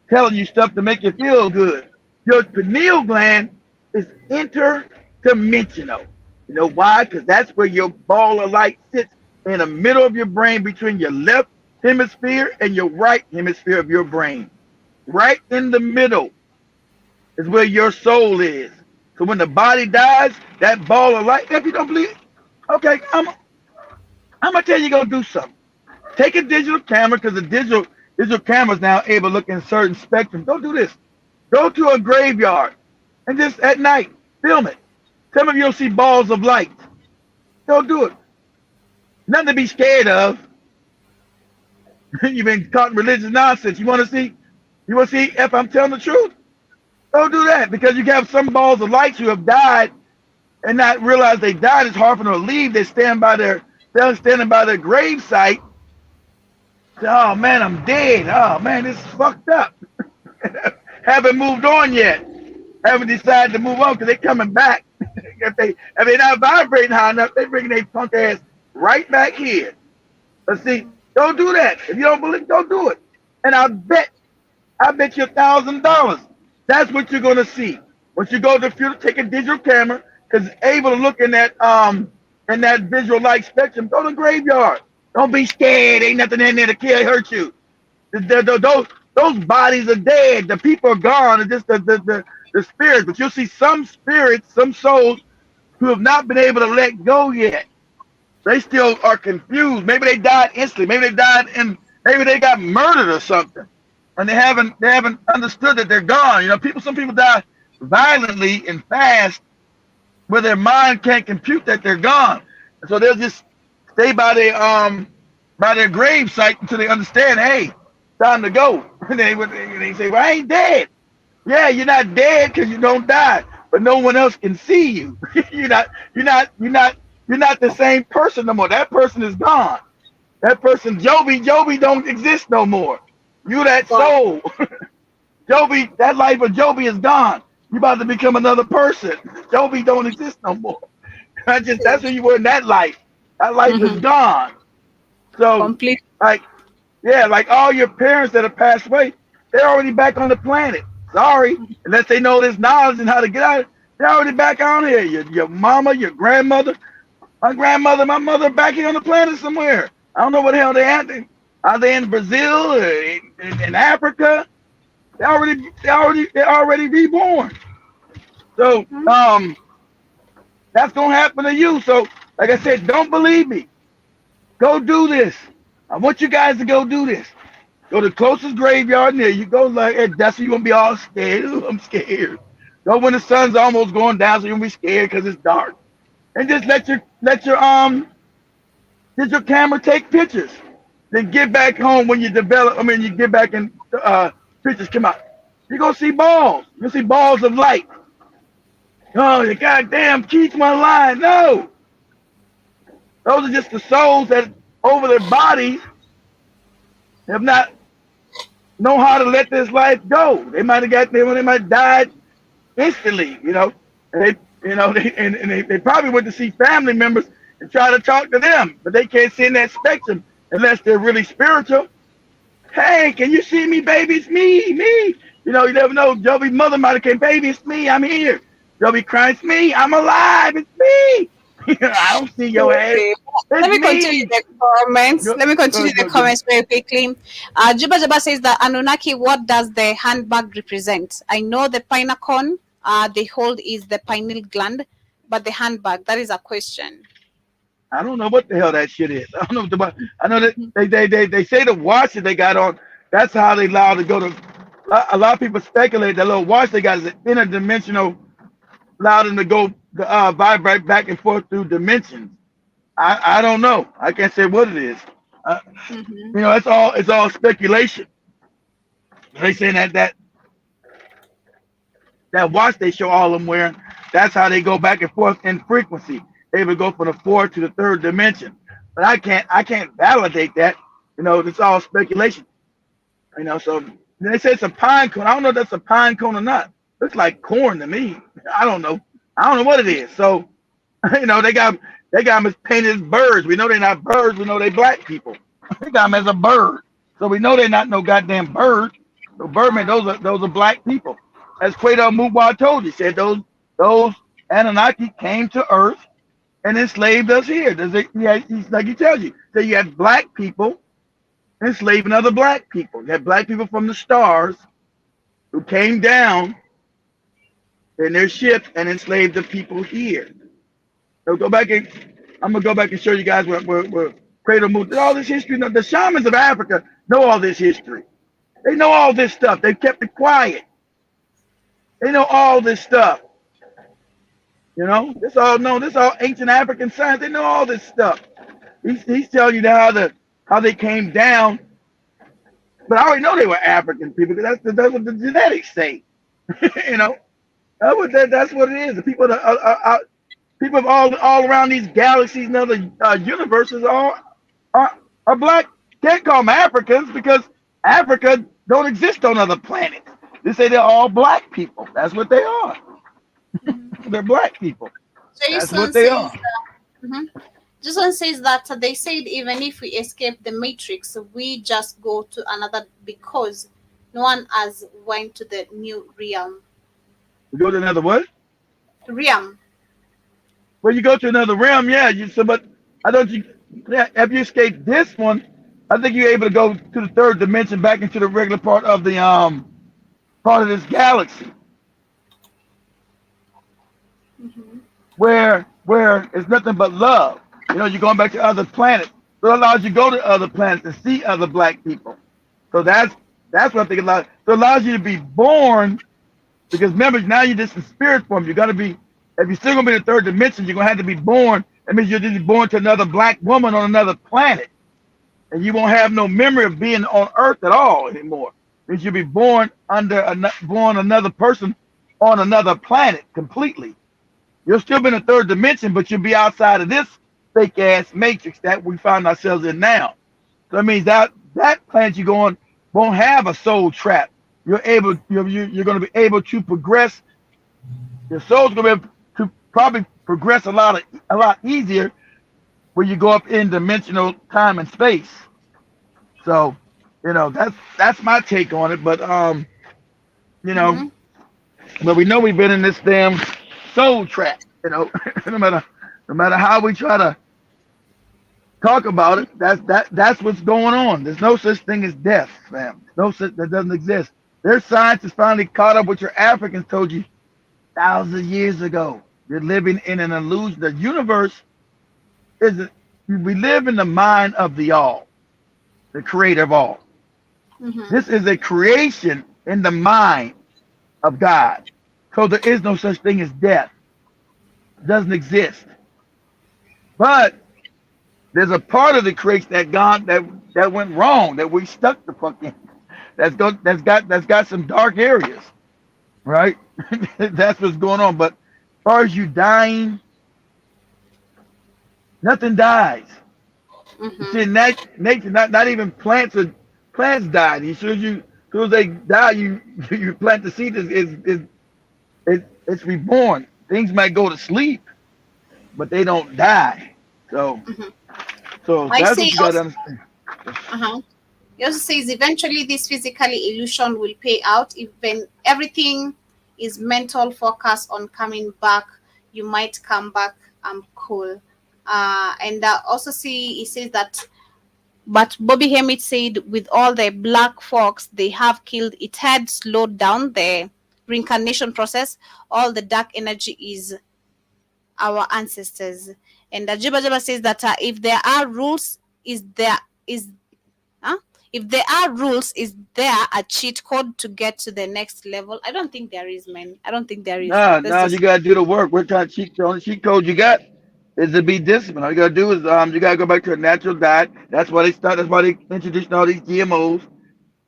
telling you stuff to make you feel good. Your pineal gland is interdimensional. You know why? Because that's where your ball of light sits in the middle of your brain between your left hemisphere and your right hemisphere of your brain. Right in the middle is where your soul is. So when the body dies, that ball of light, if you don't believe it, okay, I'm going to tell you go do something. Take a digital camera, because the digital camera is now able to look in certain spectrum. Go do this. Go to a graveyard and just at night, film it. Some of you will see balls of light. Go do it. Nothing to be scared of. You've been caught in religious nonsense. You want to see if I'm telling the truth? Don't do that, because you have some balls of light who have died and not realize they died. It's hard for them to leave. They're standing by their grave site. Say, oh man, I'm dead. Oh man, this is fucked up. Haven't moved on yet. Haven't decided to move on because they're coming back. if they're not vibrating high enough, they bring their punk ass right back here. Let's see. Don't do that. If you don't believe, don't do it. And I bet you $1,000. That's what you're gonna see. Once you go to the future, take a digital camera, because it's able to look in that visual light spectrum. Go to the graveyard. Don't be scared. Ain't nothing in there to kill, hurt you. Those bodies are dead. The people are gone. It's just the spirits. But you'll see some spirits, some souls who have not been able to let go yet. They still are confused. Maybe they died instantly. Maybe they died and maybe they got murdered or something, and they haven't understood that they're gone. You know, some people die violently and fast, where their mind can't compute that they're gone, and so they'll just stay by their grave site until they understand. Hey, time to go. And they say, "Well, I ain't dead." Yeah, you're not dead because you don't die, but no one else can see you. You're not the same person no more. That person is gone. That person, Joby don't exist no more. You that soul. Joby, that life of Joby is gone. You about to become another person. Joby don't exist no more. That's who you were in that life. That life is gone. So Complete. like all your parents that have passed away, they're already back on the planet. Sorry. Unless they know this knowledge and how to get out, they're already back on here. Your mama, your grandmother. My grandmother, my mother back here on the planet somewhere. I don't know what the hell they at. Are they in Brazil or in Africa? They're already reborn. So that's gonna happen to you. So like I said, don't believe me. Go do this. I want you guys to go do this. Go to the closest graveyard near you. Go like that's where you gonna be all scared. Ooh, I'm scared. Go when the sun's almost going down, so you won't be scared because it's dark. And just let your camera take pictures. Then get back home when you get back and pictures come out. You're gonna see balls. You're gonna see balls of light. Oh, you goddamn keep my line. No. Those are just the souls that over their bodies have not know how to let this life go. They might have died instantly, you know. And they probably went to see family members and try to talk to them, but they can't see in that spectrum unless they're really spiritual. Hey, can you see me, baby? It's me. You know, you never know. Joby's mother might have came, baby, it's me. I'm here. Joby crying, it's me. I'm alive. It's me. I don't see your ass. Let me continue the comments very quickly. Juba says that Annunaki, what does the handbag represent? I know the pineal they hold is the pineal gland, but the handbag, that is a question. I don't know what the hell that shit is. I don't know. I know that they say the watch that they got on, that's how they allow to go to. A lot of people speculate that little watch they got is an interdimensional, allow them to go vibrate back and forth through dimensions. I don't know. I can't say what it is. You know, it's all speculation. They saying that watch they show all of them wearing, that's how they go back and forth in frequency. They would go from the fourth to the third dimension. But I can't validate that. You know, it's all speculation. You know, so they say it's a pine cone. I don't know if that's a pine cone or not. Looks like corn to me. I don't know what it is. So, you know, they got them as painted as birds. We know they're not birds. We know they black people. They got them as a bird. So we know they're not no goddamn bird. So birdmen, those are black people. As Quato Mubwa told you, said those Annunaki came to Earth and enslaved us here. Like he tells you. So you had black people enslaving other black people. You had black people from the stars who came down in their ships and enslaved the people here. So I'm gonna go back and show you guys where Cradle moved. All this history. The shamans of Africa know all this history. They know all this stuff. They've kept it quiet. They know all this stuff. You know, this all ancient African science. They know all this stuff. He's telling you how they came down. But I already know they were African people because that's what the genetics say. You know, that's what it is. The people people all around these galaxies and other universes are black. Can't call them Africans because Africa don't exist on other planets. They say they're all black people. That's what they are. They're black people. Jason That's what they are. This one says that they said even if we escape the matrix, we just go to another because no one has went to the new realm. We go to another what? Realm. Well, you go to another realm, yeah. But I don't you. Yeah, if you escape this one, I think you're able to go to the third dimension, back into the regular part of this galaxy, where it's nothing but love. You're going back to other planets. So it allows you to go to other planets and see other black people. So that's what I think allows. So it allows you to be born, because remember, now you're just in spirit form. You got to be. If you're still gonna be in the third dimension, you're gonna have to be born. That means you're just born to another black woman on another planet, and you won't have no memory of being on Earth at all anymore. It means you'll be born another person on another planet completely. You'll still be in the third dimension, but you'll be outside of this fake ass matrix that we find ourselves in now. So that means that planet you go on won't have a soul trap. You're going to be able to progress. Your soul's going to be able to probably progress a lot easier when you go up in dimensional time and space. So, that's my take on it. But Mm-hmm. but we know we've been in this damn soul trap. No matter how we try to talk about it, that's what's going on. There's no such thing as death, fam. That doesn't exist. Their science is finally caught up with your Africans told you thousands of years ago. You're living in an illusion. The universe we live in the mind of the all, the creator of all. Mm-hmm. This is a creation in the mind of God. So there is no such thing as death. It doesn't exist. But there's a part of the creation that went wrong, that we stuck the fuck in. That's got some dark areas, right? That's what's going on. But as far as you dying, nothing dies. Mm-hmm. You see, nature, not even plants die. As soon as they die, you plant the seed it's reborn. Things might go to sleep, but they don't die. So, Mm-hmm. so I that's say what you got to also, understand. uh-huh. He also says eventually this physical illusion will pay out. Even everything is mental focus on coming back. You might come back. I'm cool. And also see, he says that, but Bobby Hemmett said with all the black folks they have killed, it had slowed down the reincarnation process. All the dark energy is our ancestors. And Jiba Jiba says that if there are rules, is huh? If there are rules, is there a cheat code to get to the next level? I don't think there is, man. I don't think there is. That's Nah, you just gotta do the work. What kind of cheat the only cheat code you got is to be disciplined. All you gotta do is you gotta go back to a natural diet. That's why they introduced all these GMOs.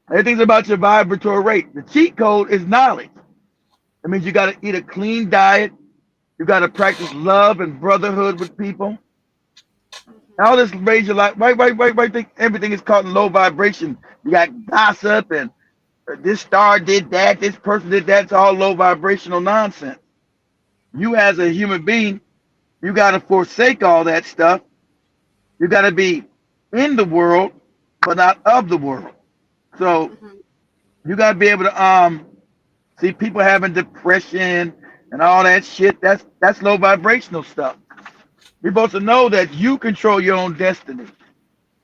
Everything's about your vibratory rate. The cheat code is knowledge. It means you gotta eat a clean diet. You gotta practice love and brotherhood with people. All this raise your life. Right. Think everything is caught in low vibration. You got gossip and this star did that, this person did that. It's all low vibrational nonsense. You as a human being, you got to forsake all that stuff. You got to be in the world, but not of the world. So mhm, you got to be able to see people having depression and all that shit. That's low vibrational stuff. You're supposed to know that you control your own destiny.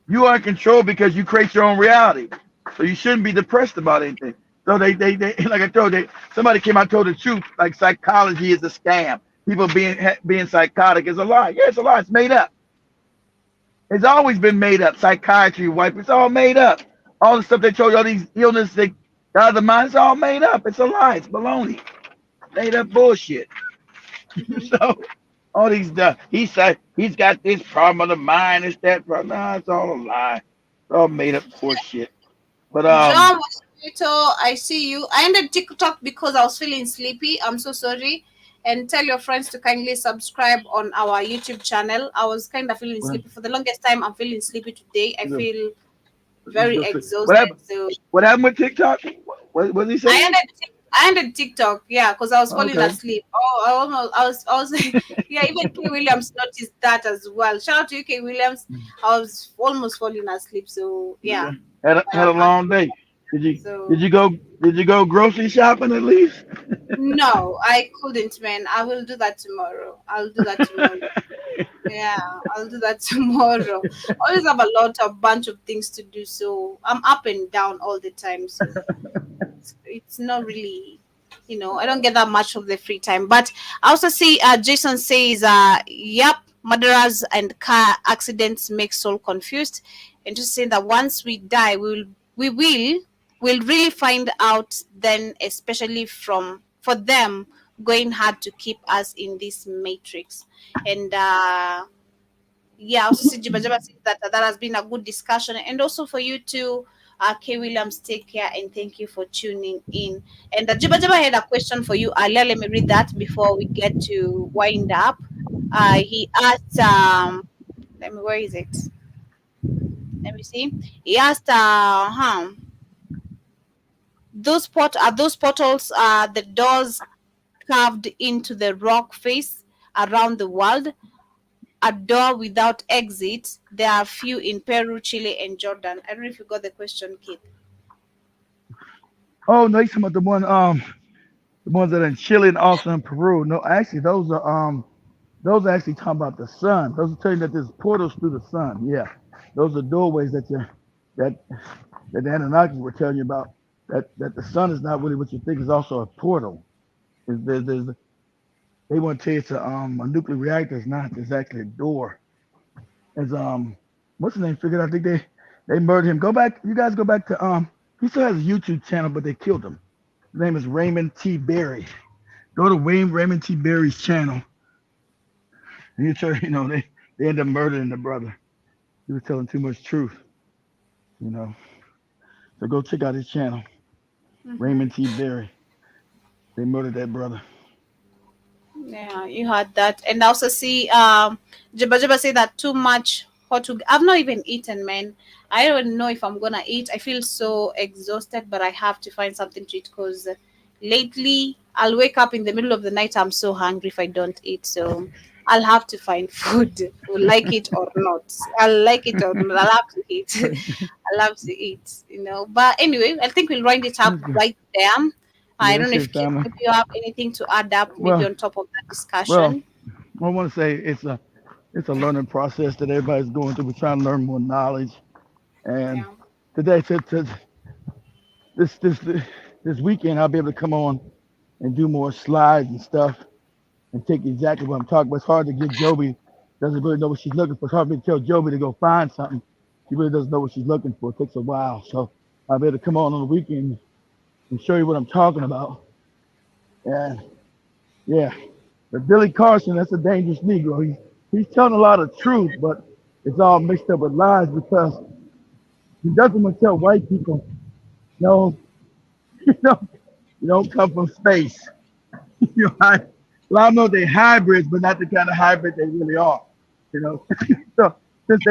You are in control because you create your own reality. So you shouldn't be depressed about anything. So they like I told you, somebody came out and told the truth, like psychology is a scam. People being psychotic is a lie. Yeah, it's a lie. It's made up. It's always been made up. Psychiatry, it's all made up. All the stuff they told you, all these illnesses they got the mind, it's all made up. It's a lie. It's baloney. Made up bullshit. mhm. So all these he said he's got this problem of the mind, it's that problem. Nah, it's all a lie. It's all made up bullshit. But John Mosquito, I see you. I ended TikTok because I was feeling sleepy. I'm so sorry. And tell your friends to kindly subscribe on our YouTube channel. I was kind of feeling sleepy for the longest time. I'm feeling sleepy today. I feel very what exhausted. happened? So What happened with TikTok? What did he I say? ended. I ended TikTok, yeah, because I was falling Okay. asleep. Oh, I was, yeah. Even K Williams noticed that as well. Shout out to you, K Williams. I was almost falling asleep, so Yeah. yeah. Had a I- long day. Did you did So you go did you go grocery shopping at least? no, I couldn't, man. I will do that tomorrow. I'll do that tomorrow. Yeah, I'll do that tomorrow. Always have a lot of bunch of things to do, so I'm up and down all the time. So it's not really, I don't get that much of the free time. But I also see Jason says, yep, murderers and car accidents make soul confused, and just saying that once we die, we'll really find out then, especially from for them going hard to keep us in this matrix. And yeah, I also see Jiba Jiba saying that that has been a good discussion, and also for you too, K Williams. Take care and thank you for tuning in. And Jiba Jiba had a question for you earlier. Let me read that before we get to wind up. He asked, let me, where is it? Let me see. He asked, those portals, the doors carved into the rock face around the world, a door without exit. There are few in Peru, Chile, and Jordan. I don't know if you got the question, Keith. Oh no, you talking about the ones that are in Chile and also in Peru. No, actually those are actually talking about the sun. Those are telling you that there's portals through the sun. Yeah. Those are doorways that that the Anunnaki were telling you about. That the sun is not really what you think is also a portal. There's they want to tell you it's a nuclear reactor is not. It's actually a door. As what's his name figured out? I think they murdered him. Go back, you guys go back to he still has a YouTube channel, but they killed him. His name is Raymond T. Berry. Go to Raymond T. Berry's channel. And you tell they end up murdering the brother. He was telling too much truth, you know. So go check out his channel, Hmm. Raymond T. Berry. They murdered that brother. Yeah, you had that. And I also see Jabba Jabba say that too much hot to I've not even eaten, man. I don't know if I'm gonna eat. I feel so exhausted, but I have to find something to eat because lately I'll wake up in the middle of the night. I'm so hungry if I don't eat. So I'll have to find food, like it or not. I'll like it or not. I'll have to eat. I'll have to eat, But anyway, I think we'll wind it up right there. I Yeah, don't it's know if his family. maybe you have anything to add up, maybe Well, on top of that well, discussion. I want to say it's a learning process that everybody's going through. We're trying to learn more knowledge, and Yeah. today, this this this weekend, I'll be able to come on and do more slides and stuff and take exactly what I'm talking about. It's hard to get Joby doesn't really know what she's looking for. It's hard for me to tell Joby to go find something. She really doesn't know what she's looking for. It takes a while. So I'll be able to come on the weekend and show you what I'm talking about. And yeah, but Billy Carson, that's a dangerous Negro. He's telling a lot of truth, but it's all mixed up with lies because he doesn't want to tell white people, no, you know, you don't come from space. A lot of them know they're hybrids, but not the kind of hybrid they really are. You know, so since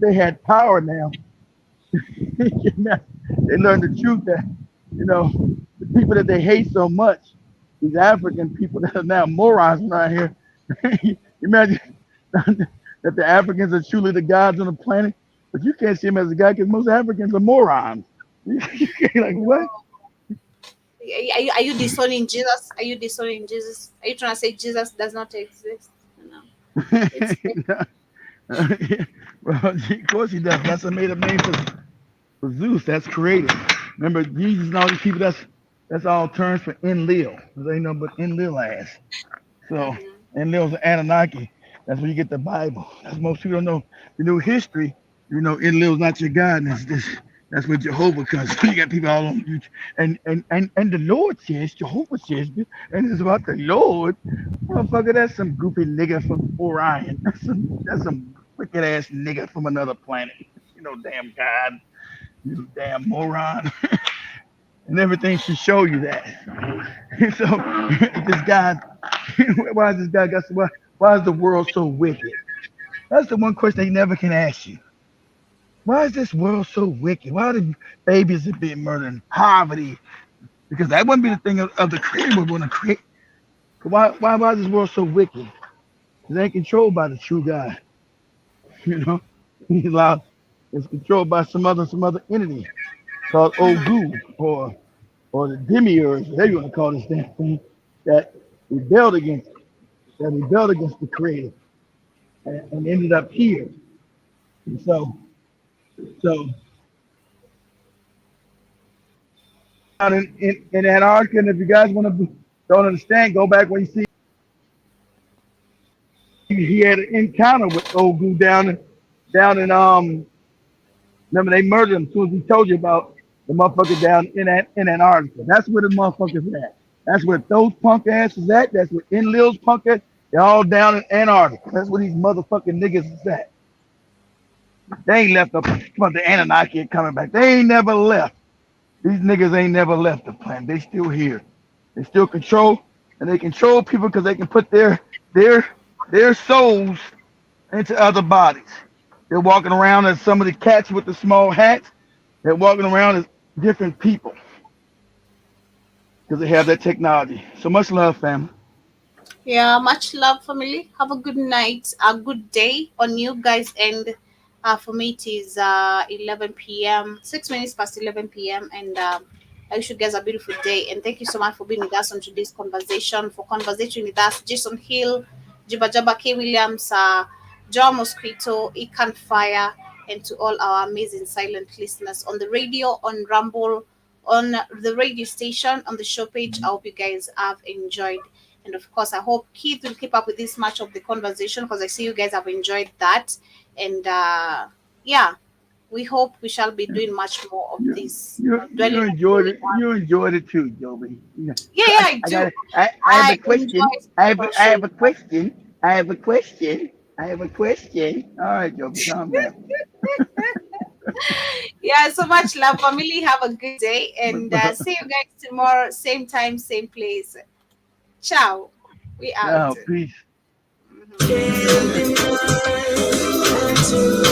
they had power now, they learned the truth that the people that they hate so much, these African people that are now morons around here. Imagine that the Africans are truly the gods on the planet, but you can't see them as a god because most Africans are morons. Like what? Are you disowning Jesus? Are you disowning Jesus? Are you trying to say Jesus does not exist? No. It's Well, of course he does. That's a made up name for Zeus. That's created. Remember, Jesus and all these people. That's all terms for Enlil. There ain't no but Enlil ass. So Mhm. Enlil's an Anunnaki. That's where you get the Bible. That's most people don't know. You know history. You know Enlil's not your God. And that's where Jehovah comes. You got people all on YouTube. And the Lord says, Jehovah says, and it's about the Lord. Motherfucker, that's some goofy nigga from Orion. That's some wicked ass nigga from another planet. You know, damn God. You damn moron. And everything should show you that. So this guy, why is this guy got so why is the world so wicked? That's the one question they never can ask you. Why is this world so wicked? Why are the babies are being murdered in poverty? because that wouldn't be the thing of the creator would want to create. Why is this world so wicked? It ain't controlled by the true God. You know, he's allowed. It's controlled by some other entity called Ogu or the demiurge, whatever you want to call this damn thing, that rebelled against the creator and ended up here. And so out in Antarctica, and if you guys don't understand, go back when you see he had an encounter with Ogu down in remember they murdered him as soon as he told you about the motherfucker down in Antarctica. That's where the motherfuckers at. That's where those punk asses at. That's where Enlil's punk at. They're all down in Antarctica. That's where these motherfucking niggas is at. They ain't left but the Anunnaki coming back. They ain't never left. These niggas ain't never left the planet. They still here. They still control, and they control people because they can put their souls into other bodies. They're walking around as some of the cats with the small hats. They're walking around as different people because they have that technology. So much love, family. Yeah, much love, family. Have a good night, a good day on you guys. And for me, it is 11 p.m., 6 minutes past 11 p.m. And I wish you guys a beautiful day. And thank you so much for being with us on today's conversation. For conversation with us, Jason Hill, Jiba Jaba K. Williams, John Mosquito, Ikan Fire, and to all our amazing silent listeners on the radio, on Rumble, on the radio station, on the show page. I hope you guys have enjoyed. And of course, I hope Keith will keep up with this much of the conversation because I see you guys have enjoyed that. And yeah, we hope we shall be doing much more of this. You enjoyed it. You enjoyed it too, Joby. Yeah, I do. I have a question. enjoy I have a social- question. I have a question. I have a question. All right, Joby, calm down. Yeah, so much love, family. Have a good day. And see you guys tomorrow, same time, same place. Ciao. We out. Now, peace. Mhm.